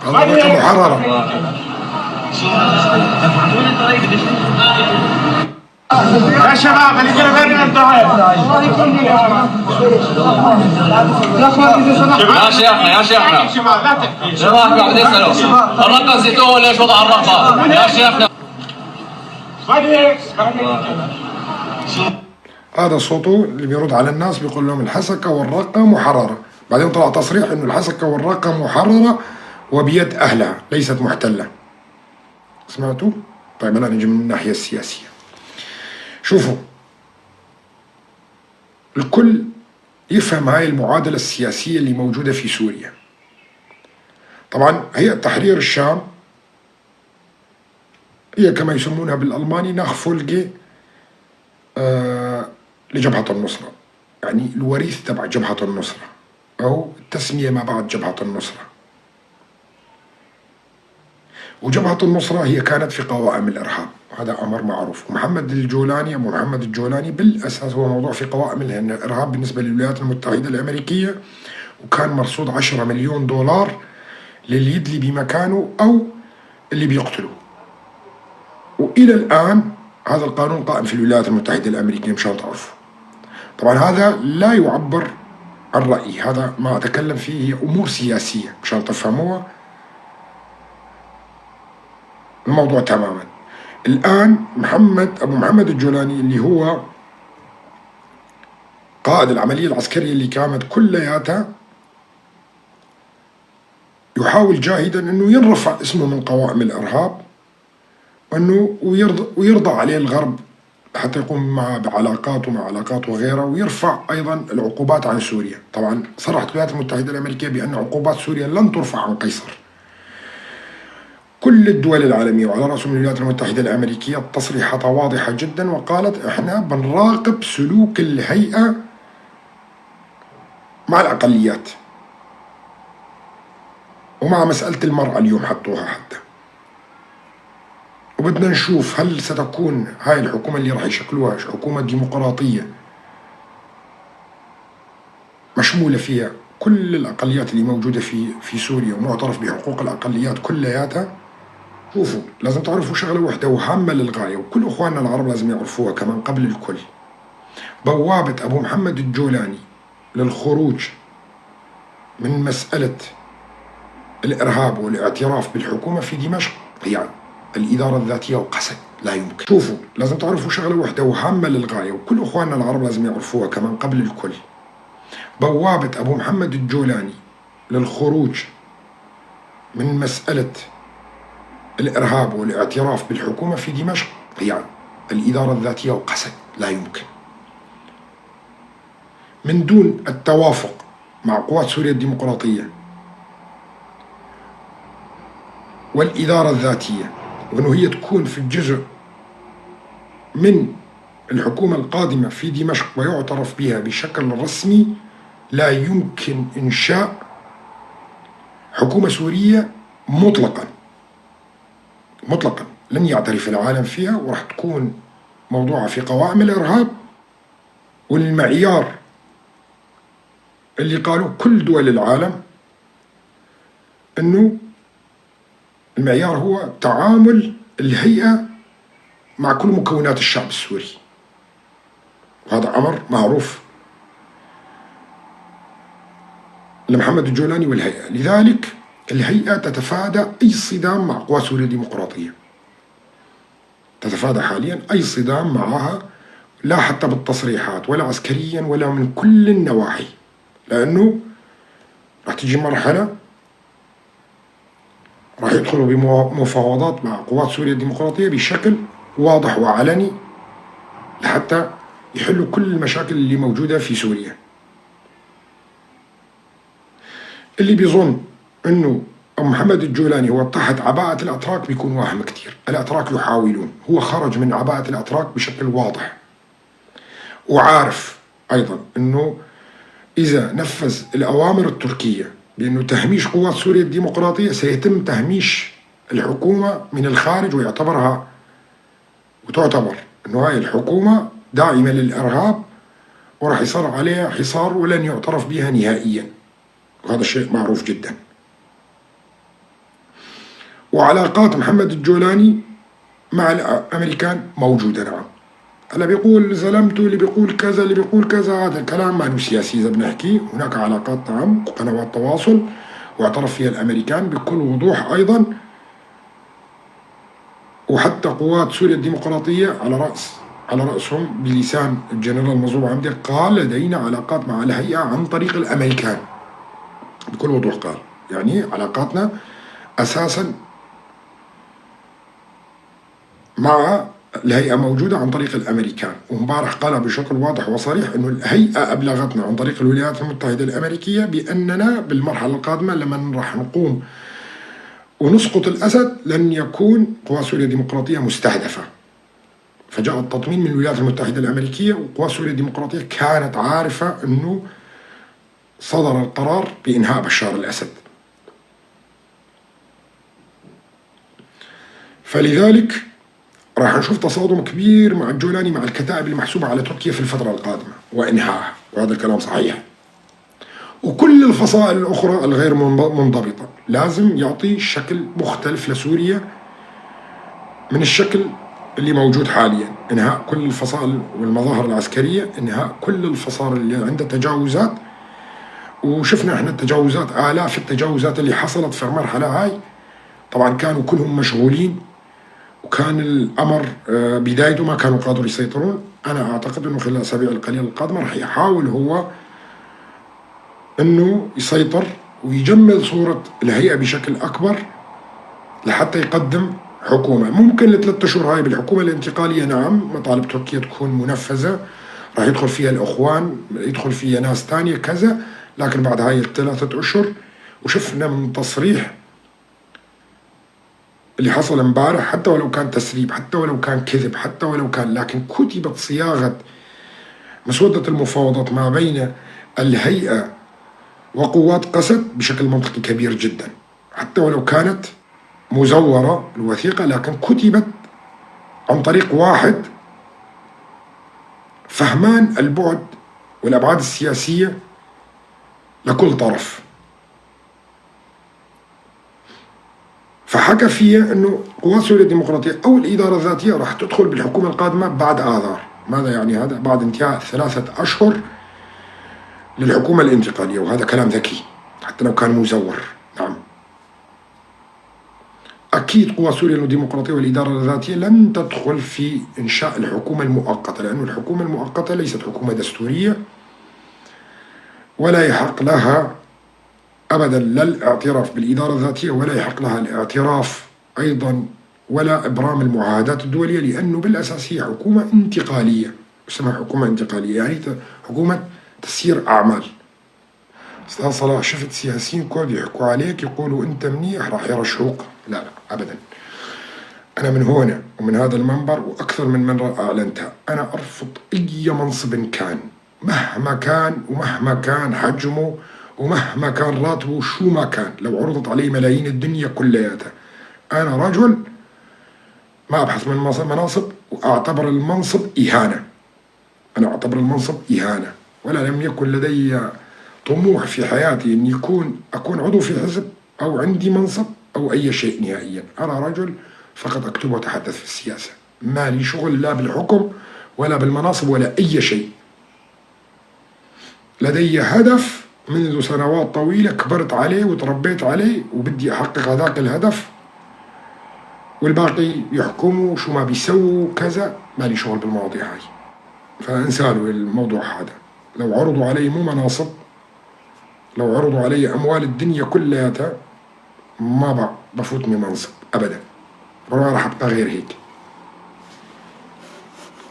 هذا الرقة محررة. يا شباب اللي كانوا غير انتهى. يا شيخنا يا شيخنا جماعة قاعد يسألوا الرقة زيتون ليش وضع الرقة؟ يا شيخنا هذا صوته اللي بيرد على الناس بيقول لهم الحسكة والرقة محررة. بعدين طلع تصريح انه الحسكة والرقة محررة وبيد اهلها ليست محتلة. سمعتوا؟ طيب هلا نجي من الناحية السياسية. شوفوا، الكل يفهم هاي المعادلة السياسية اللي موجودة في سوريا. طبعا هيئة تحرير الشام هي كما يسمونها بالألماني ناخفولجي لجبهة النصرة، يعني الوريث تبع جبهة النصرة أو التسمية ما بعد جبهة النصرة. وجبهة النصرة هي كانت في قوائم الإرهاب، هذا أمر معروف. ومحمد الجولاني أبو محمد الجولاني بالأساس هو موضوع في قوائم الإرهاب بالنسبة للولايات المتحدة الأمريكية، وكان مرصود 10 مليون دولار للي يدلي بمكانه أو اللي بيقتله. وإلى الآن هذا القانون قائم في الولايات المتحدة الأمريكية مشان تعرفوا. طبعا هذا لا يعبر عن رأيي، هذا ما أتكلم فيه هي أمور سياسية مشان تفهموها الموضوع تماما. الآن أبو محمد الجولاني اللي هو قائد العملية العسكرية اللي كانت كلياتها يحاول جاهدا أنه ينرفع اسمه من قوائم الإرهاب وأنه ويرضى عليه الغرب حتى يقوم معه بعلاقات ومع علاقات وغيرها، ويرفع أيضا العقوبات عن سوريا. طبعا صرحت الولايات المتحدة الأمريكية بأن عقوبات سوريا لن ترفع عن قيصر. كل الدول العالمية وعلى رأسهم الولايات المتحدة الأمريكية تصريحاتها واضحة جدا، وقالت احنا بنراقب سلوك الهيئة مع الأقليات ومع مسألة المرأة اليوم حطوها حتى، وبدنا نشوف هل ستكون هاي الحكومة اللي راح يشكلوها حكومة ديمقراطية مشمولة فيها كل الأقليات اللي موجودة في سوريا ومعترف بحقوق الأقليات كلياتها. شوفوا، لازم تعرفوا شغلة واحدة وهامة للغاية، وكل إخواننا العرب لازم يعرفوها كمان قبل الكل. بوابة أبو محمد الجولاني للخروج من مسألة الإرهاب والاعتراف بالحكومة في دمشق هي الإدارة الذاتية وقسد، لا يمكن. شوفوا، لازم تعرفوا شغلة واحدة وهامة للغاية، وكل إخواننا العرب لازم يعرفوها كمان قبل الكل. بوابة أبو محمد الجولاني للخروج من مسألة الإرهاب والاعتراف بالحكومة في دمشق هي الإدارة الذاتية وقسد، لا يمكن. من دون التوافق مع قوات سوريا الديمقراطية والإدارة الذاتية، وأنه هي تكون في الجزء من الحكومة القادمة في دمشق ويعترف بها بشكل رسمي، لا يمكن إنشاء حكومة سورية مطلقا لن يعترف العالم فيها، وراح تكون موضوعها في قوائم الإرهاب. والمعيار اللي قالوا كل دول العالم أنه المعيار هو تعامل الهيئة مع كل مكونات الشعب السوري، وهذا أمر معروف لمحمد الجولاني والهيئة. لذلك الهيئة تتفادى أي صدام مع قوات سوريا الديمقراطية، تتفادى حاليا أي صدام معها، لا حتى بالتصريحات ولا عسكريا ولا من كل النواحي، لأنه راح تجي مرحلة راح يدخلوا بمفاوضات مع قوات سوريا الديمقراطية بشكل واضح وعلني لحتى يحلوا كل المشاكل اللي موجودة في سوريا. اللي بيظن أنه محمد الجولاني هو تحت عباءة الأتراك بيكون واهم كتير. الأتراك يحاولون، هو خرج من عباءة الأتراك بشكل واضح، وعارف أيضا أنه إذا نفذ الأوامر التركية بأنه تهميش قوات سوريا الديمقراطية سيتم تهميش الحكومة من الخارج، وتعتبر أنه هاي الحكومة داعمة للإرهاب وراح يصير عليها حصار ولن يعترف بها نهائيا، وهذا شيء معروف جدا. وعلاقات محمد الجولاني مع الأمريكان موجودة، نعم. هلا بيقول زلمته اللي بيقول كذا اللي بيقول كذا، هذا الكلام ما له سياسي. إذا بنحكي هناك علاقات، نعم، قنوات تواصل واعترف فيها الأمريكان بكل وضوح أيضا، وحتى قوات سوريا الديمقراطية على رأسهم بلسان الجنرال مظلوم عمدة قال لدينا علاقات مع الهيئة عن طريق الأمريكان، بكل وضوح قال يعني علاقاتنا أساسا مع الهيئة موجودة عن طريق الأمريكان. ومبارح قال بشكل واضح وصريح أنه الهيئة أبلغتنا عن طريق الولايات المتحدة الأمريكية بأننا بالمرحلة القادمة لما راح نقوم ونسقط الأسد لن يكون قوات سوريا الديمقراطية مستهدفة. فجاء التطمين من الولايات المتحدة الأمريكية، وقوات سوريا الديمقراطية كانت عارفة أنه صدر القرار بإنهاء بشار الأسد. فلذلك راح نشوف تصادم كبير مع الجولاني مع الكتائب المحسوبة على تركيا في الفترة القادمة وإنهائها، وهذا الكلام صحيح. وكل الفصائل الأخرى الغير منضبطة لازم يعطي شكل مختلف لسوريا من الشكل اللي موجود حاليا. إنهاء كل الفصائل والمظاهر العسكرية، إنهاء كل الفصائل اللي عندها تجاوزات، وشفنا احنا التجاوزات، آلاف التجاوزات اللي حصلت في المرحلة هاي. طبعا كانوا كلهم مشغولين، وكان الأمر بدايته ما كانوا قادروا يسيطرون. أنا أعتقد أنه خلال الأسابيع القليلة القادمة رح يحاول هو أنه يسيطر ويجمل صورة الهيئة بشكل أكبر لحتى يقدم حكومة. ممكن ل3 أشهر هاي بالحكومة الانتقالية، نعم، مطالب تركيا تكون منفذة، رح يدخل فيها الأخوان، يدخل فيها ناس تانية كذا، لكن بعد هاي ال3 أشهر، وشفنا من تصريح اللي حصل امبارح، حتى ولو كان تسريب، حتى ولو كان كذب، حتى ولو كان، لكن كتبت صياغة مسودة المفاوضات ما بين الهيئة وقوات قسد بشكل منطقي كبير جدا، حتى ولو كانت مزورة الوثيقة، لكن كتبت عن طريق واحد فهمان البعد والأبعاد السياسية لكل طرف. فحكى فيها أنه قوات سوريا الديمقراطية أو الإدارة الذاتية راح تدخل بالحكومة القادمة بعد آذار. ماذا يعني هذا؟ بعد انتهاء 3 أشهر للحكومة الانتقالية، وهذا كلام ذكي حتى لو كان مزور. نعم، أكيد قوات سوريا الديمقراطية والإدارة الذاتية لن تدخل في إنشاء الحكومة المؤقتة، لأن الحكومة المؤقتة ليست حكومة دستورية، ولا يحق لها أبدا لا الاعتراف بالإدارة الذاتية، ولا يحق لها الاعتراف أيضا ولا إبرام المعاهدات الدولية، لأنه بالأساس هي حكومة انتقالية. اسمها حكومة انتقالية يعني حكومة تسيير أعمال. أستاذ صلاح، شفت سياسيين كود يحكوا عليك يقولوا أنت منيح راح يرشحوك؟ لا لا أبدا. أنا من هنا ومن هذا المنبر وأكثر من مرة أعلنتها، أنا أرفض أي منصب كان، مهما كان ومهما كان حجمه ومهما كان راتبه، شو ما كان، لو عرضت علي ملايين الدنيا كلياتها. أنا رجل ما أبحث من مناصب، وأعتبر المنصب إهانة. أنا أعتبر المنصب إهانة، ولا لم يكن لدي طموح في حياتي أن أكون عضو في حزب أو عندي منصب أو أي شيء نهائيا. أنا رجل فقط أكتب وأتحدث في السياسة، ما لي شغل لا بالحكم ولا بالمناصب ولا أي شيء. لدي هدف منذ سنوات طويلة كبرت عليه وتربيت عليه، وبدي أحقق هذاك الهدف، والباقي يحكموا شو ما بيسووا كذا، ما لي شغل بالمواضيع هاي. فانسالوا الموضوع هذا. لو عرضوا علي مو مناصب، لو عرضوا علي أموال الدنيا كلياتها، ما بفوتني منصب أبدا، ولا راح أبقى غير هيك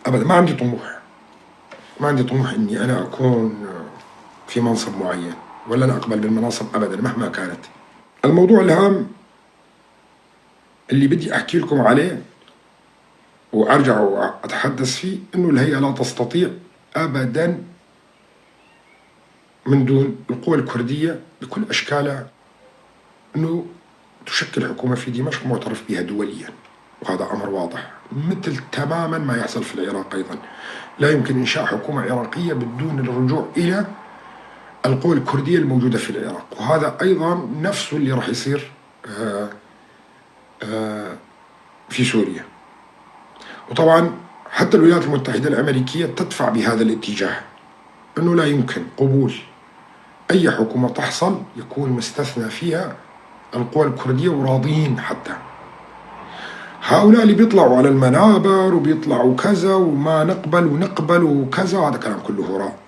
أبدا. ما عندي طموح، ما عندي طموح إني أنا أكون في منصب معين، ولا أنا أقبل بالمناصب أبدا مهما كانت. الموضوع الهام اللي بدي أحكي لكم عليه وأرجع وأتحدث فيه إنه الهيئة لا تستطيع أبدا من دون القوى الكردية بكل أشكالها إنه تشكل حكومة في دمشق معترف بها دوليا، وهذا أمر واضح مثل تماما ما يحصل في العراق. أيضا لا يمكن إنشاء حكومة عراقية بدون الرجوع إلى القوى الكردية الموجودة في العراق، وهذا أيضا نفسه اللي راح يصير في سوريا. وطبعا حتى الولايات المتحدة الأمريكية تدفع بهذا الاتجاه، أنه لا يمكن قبول أي حكومة تحصل يكون مستثنى فيها القوى الكردية وراضيين. حتى هؤلاء اللي بيطلعوا على المنابر وبيطلعوا كذا وما نقبل ونقبل وكذا، هذا كلام كله هراء.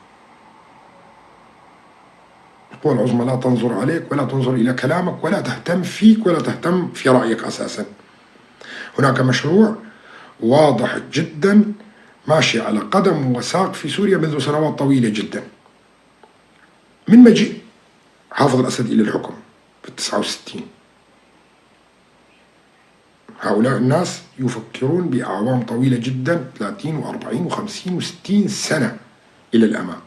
القوى العظمى لا تنظر عليك ولا تنظر إلى كلامك ولا تهتم فيك ولا تهتم في رأيك أساسا. هناك مشروع واضح جدا ماشي على قدم وساق في سوريا منذ سنوات طويلة جدا، من مجيء حافظ الأسد إلى الحكم في 69. هؤلاء الناس يفكرون بأعوام طويلة جدا، 30 و40 و50 و60 سنة إلى الأمام.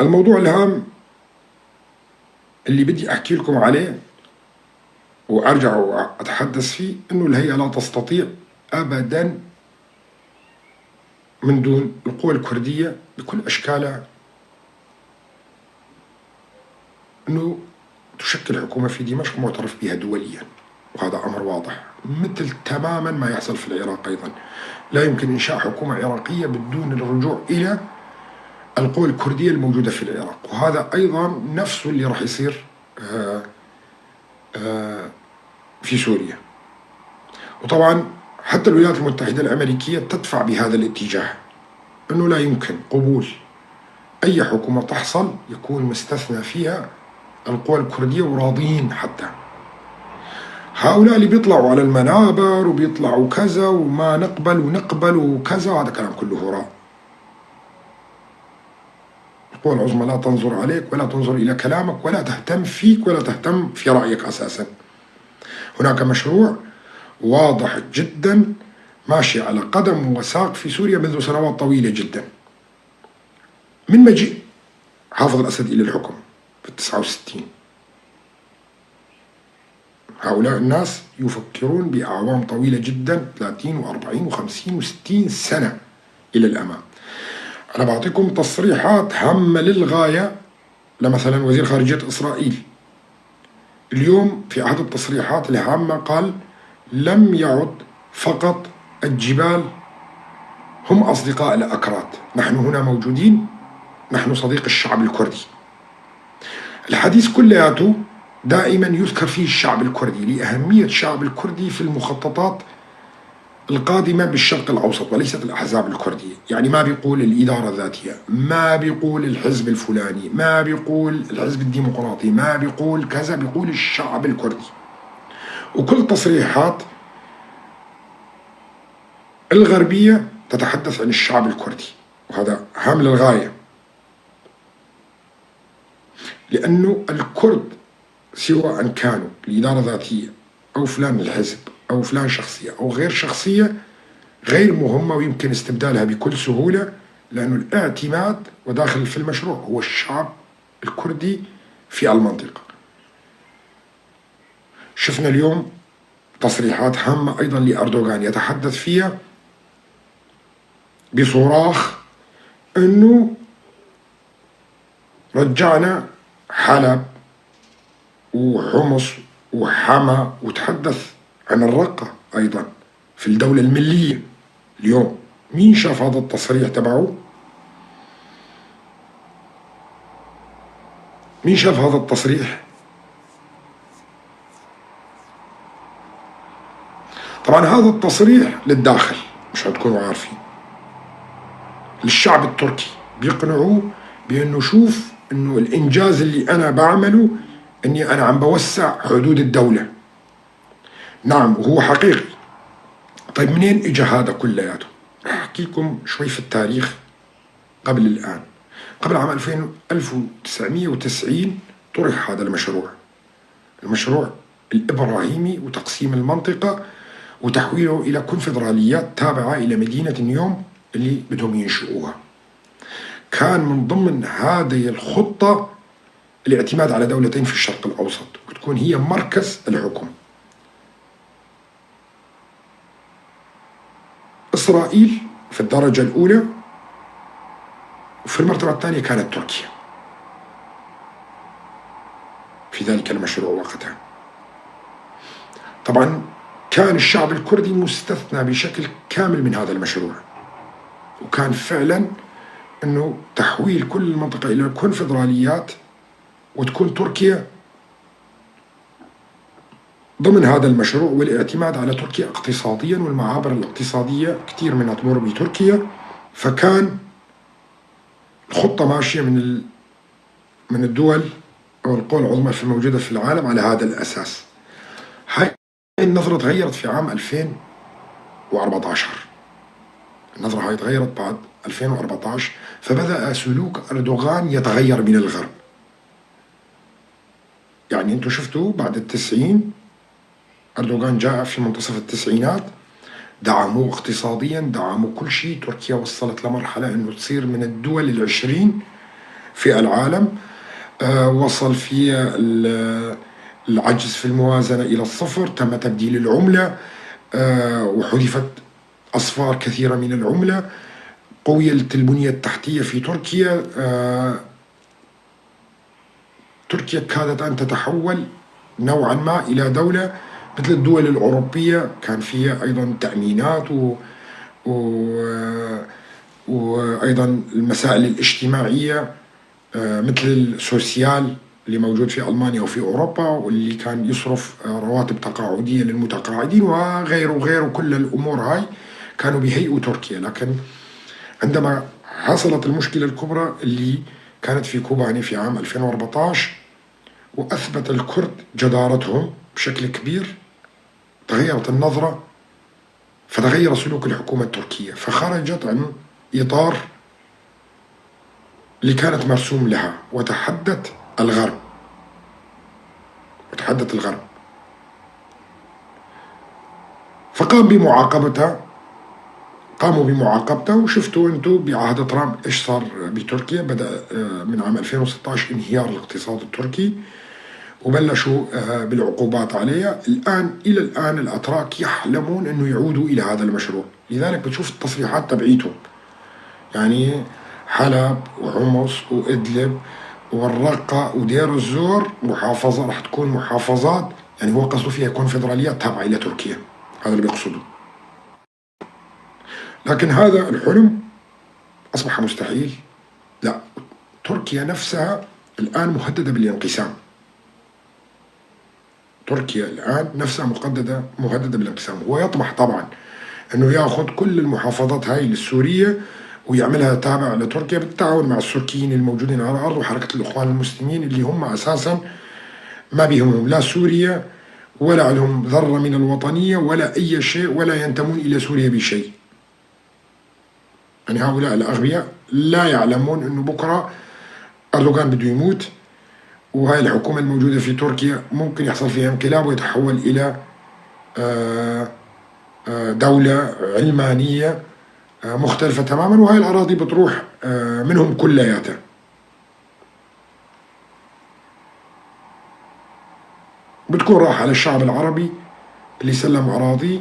الموضوع الهام اللي بدي أحكي لكم عليه وأرجع وأتحدث فيه إنه الهيئة لا تستطيع أبدا من دون القوى الكردية بكل أشكالها إنه تشكل حكومة في دمشق معترف بها دوليا، وهذا أمر واضح مثل تماما ما يحصل في العراق. أيضا لا يمكن إنشاء حكومة عراقية بدون الرجوع إلى القوى الكردية الموجودة في العراق، وهذا أيضا نفسه اللي راح يصير في سوريا. وطبعا حتى الولايات المتحدة الأمريكية تدفع بهذا الاتجاه، أنه لا يمكن قبول أي حكومة تحصل يكون مستثنى فيها القوى الكردية وراضيين. حتى هؤلاء اللي بيطلعوا على المنابر وبيطلعوا كذا وما نقبل ونقبل وكذا، هذا كلام كله هراء. القوى العظمى لا تنظر عليك ولا تنظر إلى كلامك ولا تهتم فيك ولا تهتم في رأيك أساسا. هناك مشروع واضح جدا ماشي على قدم وساق في سوريا منذ سنوات طويلة جدا، من مجيء حافظ الأسد إلى الحكم في 69. هؤلاء الناس يفكرون بأعوام طويلة جدا، 30 و40 و50 و60 سنة إلى الأمام. أنا بعطيكم تصريحات هامة للغاية لمثلا وزير خارجية إسرائيل اليوم. في أحد التصريحات الهامة قال: لم يعد فقط الجبال هم أصدقاء الأكراد، نحن هنا موجودين، نحن صديق الشعب الكردي. الحديث كلياته دائما يذكر فيه الشعب الكردي لأهمية الشعب الكردي في المخططات القادمة بالشرق الأوسط وليست الأحزاب الكردية. يعني ما بيقول الإدارة الذاتية، ما بيقول الحزب الفلاني، ما بيقول الحزب الديمقراطي، ما بيقول كذا، بيقول الشعب الكردي. وكل تصريحات الغربية تتحدث عن الشعب الكردي، وهذا هام للغاية، لأنه الكرد سواء كانوا الإدارة الذاتية أو فلان الحزب أو فلان شخصية أو غير شخصية غير مهمة ويمكن استبدالها بكل سهولة، لأنه الاعتماد وداخل في المشروع هو الشعب الكردي في المنطقة. شفنا اليوم تصريحات هامة أيضا لأردوغان يتحدث فيها بصراخ أنه رجعنا حلب وحمص وحما، وتحدث عن الرقة أيضا في الدولة الملية. اليوم مين شاف هذا التصريح تبعه؟ مين شاف هذا التصريح؟ طبعا هذا التصريح للداخل مش هتكونوا عارفين، للشعب التركي بيقنعوه بأنه شوف أنه الإنجاز اللي أنا بعمله أني أنا عم بوسع حدود الدولة. نعم وهو حقيقي. طيب منين إجا هذا كلياته؟ أحكي لكم شوي في التاريخ قبل الآن. قبل عام 1990 طرح هذا المشروع الإبراهيمي، وتقسيم المنطقة وتحويله إلى كونفدراليات تابعة إلى مدينة نيوم اللي بدهم ينشئوها. كان من ضمن هذه الخطة الاعتماد على دولتين في الشرق الأوسط وتكون هي مركز الحكم. إسرائيل في الدرجة الأولى، وفي المرتبة الثانية كانت تركيا في ذلك المشروع وقتها. طبعا كان الشعب الكردي مستثنى بشكل كامل من هذا المشروع، وكان فعلا أنه تحويل كل المنطقة إلى كونفدراليات وتكون تركيا ضمن هذا المشروع، والاعتماد على تركيا اقتصاديا، والمعابر الاقتصادية كثير منها تمر بتركيا. فكان الخطة ماشية من الدول أو القوى العظمى في الموجودة في العالم على هذا الأساس. هاي النظرة تغيرت في عام 2014. النظرة هاي تغيرت بعد 2014، فبدأ سلوك أردوغان يتغير من الغرب. يعني انتم شفتوا بعد ال90 أردوغان جاء في منتصف التسعينات، دعموه اقتصاديا، دعموا كل شيء. تركيا وصلت لمرحلة انه تصير من الدول ال20 في العالم. وصل في العجز في الموازنة إلى الصفر، تم تبديل العملة، وحذفت أصفار كثيرة من العملة، قويت البنية التحتية في تركيا. تركيا كادت أن تتحول نوعا ما إلى دولة مثل الدول الأوروبية، كان فيها أيضا تأمينات وأيضا المسائل الاجتماعية مثل السوسيال اللي موجود في ألمانيا وفي أوروبا، واللي كان يصرف رواتب تقاعدية للمتقاعدين وغيره وغيره. كل الأمور هاي كانوا بيهيئوا تركيا. لكن عندما حصلت المشكلة الكبرى اللي كانت في كوباني في عام 2014، وأثبت الكرد جدارتهم بشكل كبير، تغيرت النظرة، فتغير سلوك الحكومة التركية، فخرجت عن إطار اللي كانت مرسوم لها، وتحدت الغرب. فقام بمعاقبتها، قاموا بمعاقبته. وشفتوا انتم بعهد ترامب ايش صار بتركيا. بدأ من عام 2016 انهيار الاقتصاد التركي، وبلشوا بالعقوبات عليها. إلى الآن الأتراك يحلمون أنه يعودوا إلى هذا المشروع. لذلك بتشوف التصريحات تبعيتهم، يعني حلب وحمص وإدلب والرقة ودير الزور محافظة رح تكون محافظات، يعني هو قصده فيها كونفدراليات تابعة إلى تركيا، هذا اللي بيقصده. لكن هذا الحلم أصبح مستحيل. لا، تركيا نفسها الآن مهددة بالانقسام. تركيا الآن نفسها مهددة بالانقسام. هو يطمح طبعا أنه يأخذ كل المحافظات هاي السورية ويعملها تابعة لتركيا بالتعاون مع السوريين الموجودين على الأرض وحركة الإخوان المسلمين، اللي هم أساسا ما بيهمهم لا سوريا ولا لهم ذرة من الوطنية ولا أي شيء، ولا ينتمون إلى سوريا بشيء. يعني هؤلاء الأغبياء لا يعلمون أنه بكرة أردوغان بده يموت، وهاي الحكومة الموجودة في تركيا ممكن يحصل فيها انقلاب ويتحول إلى دولة علمانية مختلفة تماما، وهاي الأراضي بتروح منهم كلياتها. بتكون راح على الشعب العربي اللي سلم أراضيه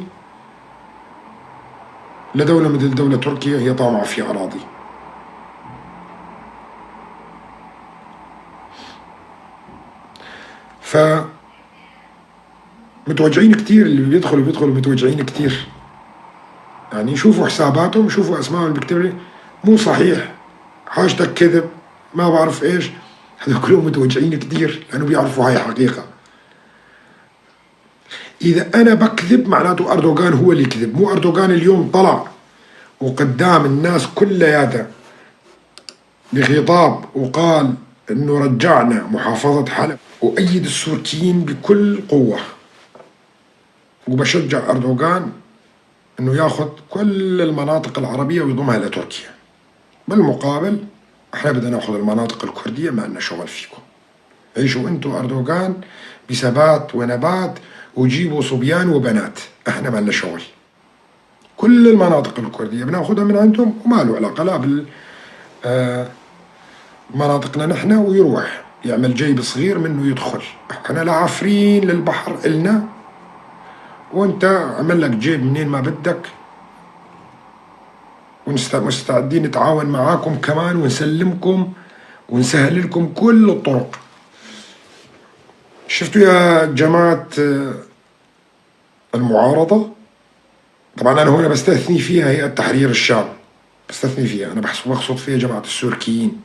لدولة مثل دولة تركيا هي طامعة في أراضي. متوجعين كتير، اللي بيدخلوا متوجعين كتير. يعني شوفوا حساباتهم، شوفوا اسمائهم اللي بيكتبوا مو صحيح، حاجتك كذب، ما بعرف ايش. هذول كلهم متوجعين كتير لانه بيعرفوا هاي حقيقة. اذا انا بكذب معناته اردوغان هو اللي كذب، مو اردوغان اليوم طلع وقدام الناس كلياتها بخطاب وقال انه رجعنا محافظة حلب، وأيد السوريين بكل قوة، وبشجع أردوغان أنه ياخذ كل المناطق العربية ويضمها لتركيا. بالمقابل احنا بدنا ناخذ المناطق الكردية، ما لنا شغل فيكم. عيشوا انتوا أردوغان بثبات ونبات وجيبوا صبيان وبنات، احنا ما لنا شغل. كل المناطق الكردية بناخذها من عندهم وما له علاقة لا بال مناطقنا نحن، ويروح يعمل جيب صغير منه يدخل. احنا لا عافرين للبحر إلنا، وانت عمل لك جيب منين ما بدك، ومستعدين نتعاون معاكم كمان ونسلمكم ونسهل لكم كل الطرق. شفتوا يا جماعة المعارضة؟ طبعا أنا هنا بستثني فيها هيئة تحرير الشام، بستثني فيها، أنا بقصد فيها جماعة السوركيين.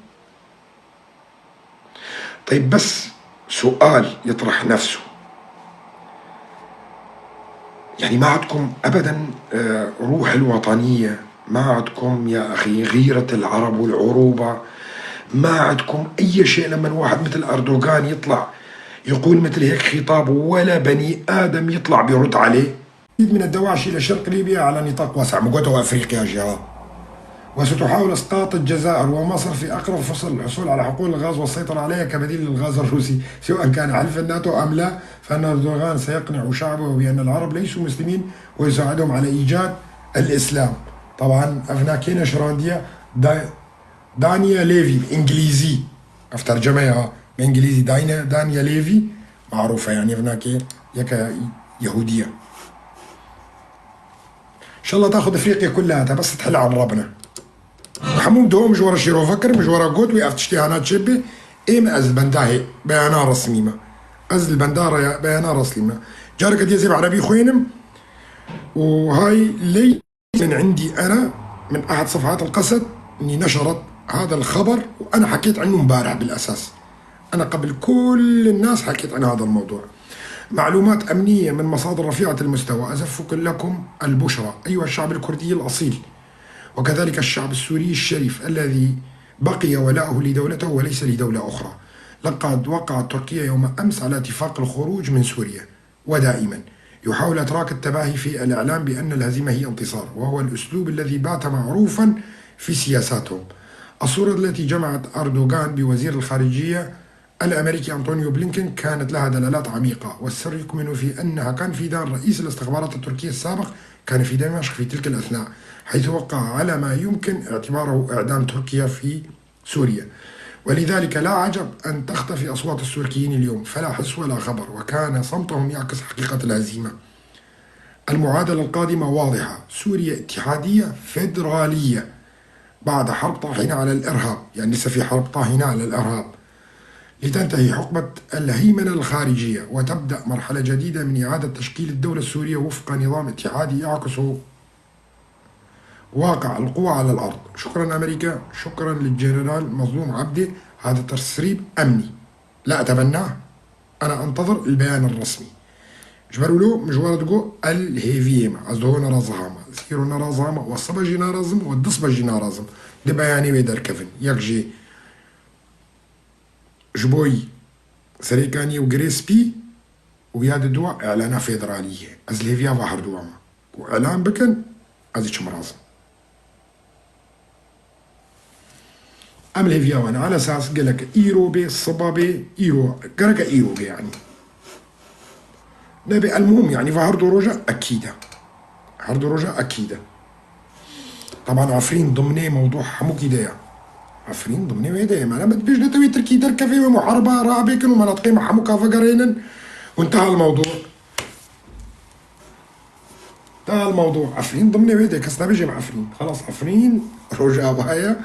طيب بس سؤال يطرح نفسه، يعني ما عندكم أبدا روح الوطنية؟ ما عندكم يا أخي غيرة العرب والعروبة؟ ما عندكم أي شيء لما واحد مثل أردوغان يطلع يقول مثل هيك خطاب ولا بني آدم يطلع بيرد عليه؟ من الدواعش إلى شرق ليبيا على نطاق واسع، مقوته أفريقيا جهة، وستحاول إسقاط الجزائر ومصر في أقرب فرصة للحصول على حقول الغاز والسيطرة عليها كبديل للغاز الروسي، سواء كان حلف الناتو أم لا. فإن أردوغان سيقنع شعبه بأن العرب ليسوا مسلمين ويساعدهم على إيجاد الإسلام. طبعا أفناكينا شراندية دانيا ليفي بإنجليزي، أفترجمها بإنجليزي. دانيا ليفي معروفة يعني أفناكي يكا يهودية. إن شاء الله تاخذ أفريقيا كلها بس تحل عن ربنا. حموم دوم جوارا شيرو فكر مجوارا قوت ويقف تشتيهانات شبه إيما أزل بنداهي بيانا رسميمة، أزل بندارة بيانا رسميمة. جارك ديزي بعربي خوينم، وهاي لي من عندي أنا من أحد صفحات القسد إني نشرت هذا الخبر، وأنا حكيت عنه امبارح بالأساس. أنا قبل كل الناس حكيت عن هذا الموضوع. معلومات أمنية من مصادر رفيعة المستوى أزف لكم البشرى أيها الشعب الكردي الأصيل، وكذلك الشعب السوري الشريف الذي بقي ولاؤه لدولته وليس لدولة أخرى. لقد وقعت تركيا يوم أمس على اتفاق الخروج من سوريا، ودائما يحاول أتراك التباهي في الإعلام بأن الهزيمة هي انتصار، وهو الأسلوب الذي بات معروفا في سياساتهم. الصورة التي جمعت أردوغان بوزير الخارجية الأمريكي أنطونيو بلينكن كانت لها دلالات عميقة، والسر يكمن في أنها كان في دار رئيس الاستخبارات التركية السابق كان في دمشق في تلك الأثناء، حيث وقع على ما يمكن اعتباره إعدام تركيا في سوريا. ولذلك لا عجب أن تختفي أصوات السوريين اليوم، فلا حس ولا خبر، وكان صمتهم يعكس حقيقة الهزيمة. المعادلة القادمة واضحة: سوريا اتحادية فيدرالية بعد حرب طاحنة على الإرهاب، يعني لسه في حرب طاحنة على الإرهاب، لتنتهي حقبة الهيمنة الخارجية وتبدأ مرحلة جديدة من إعادة تشكيل الدولة السورية وفق نظام اتحادي يعكس واقع القوى على الأرض. شكرا أمريكا، شكرا للجنرال مظلوم عبده، هذا تسريب أمني لا أتبناه، أنا أنتظر البيان الرسمي. جبروا له مجوردقو الهيفيما أزدهو نرازهاما سيرو نرازهاما والصبجي نارازم والدصبجي نارازم دي بياني ويدر كفن يكجي جبوي سريكاني وغريسبي وياد دوا إعلانة فيدرالية أز الهيفيا بحر دواما وإعلان بكن أزيش مرازم أم الهيفيا وانا على أساس قلك إيروبي صبابي إيرو قرق إيروبي يعني نبي المهم يعني فهردو رجع أكيدة هردو رجع أكيدة. طبعا عفرين ضمني موضوع حمو كده عفرين ضمني ويدي ما أنا بدبيش نتوي تركي دركفي ومحاربة رابكن ومناطقي مع حمو كافا قرينن وانتهى الموضوع. انتهى الموضوع. عفرين ضمني ويدي كسنا بيجي مع عفرين خلاص عفرين رجع بهايا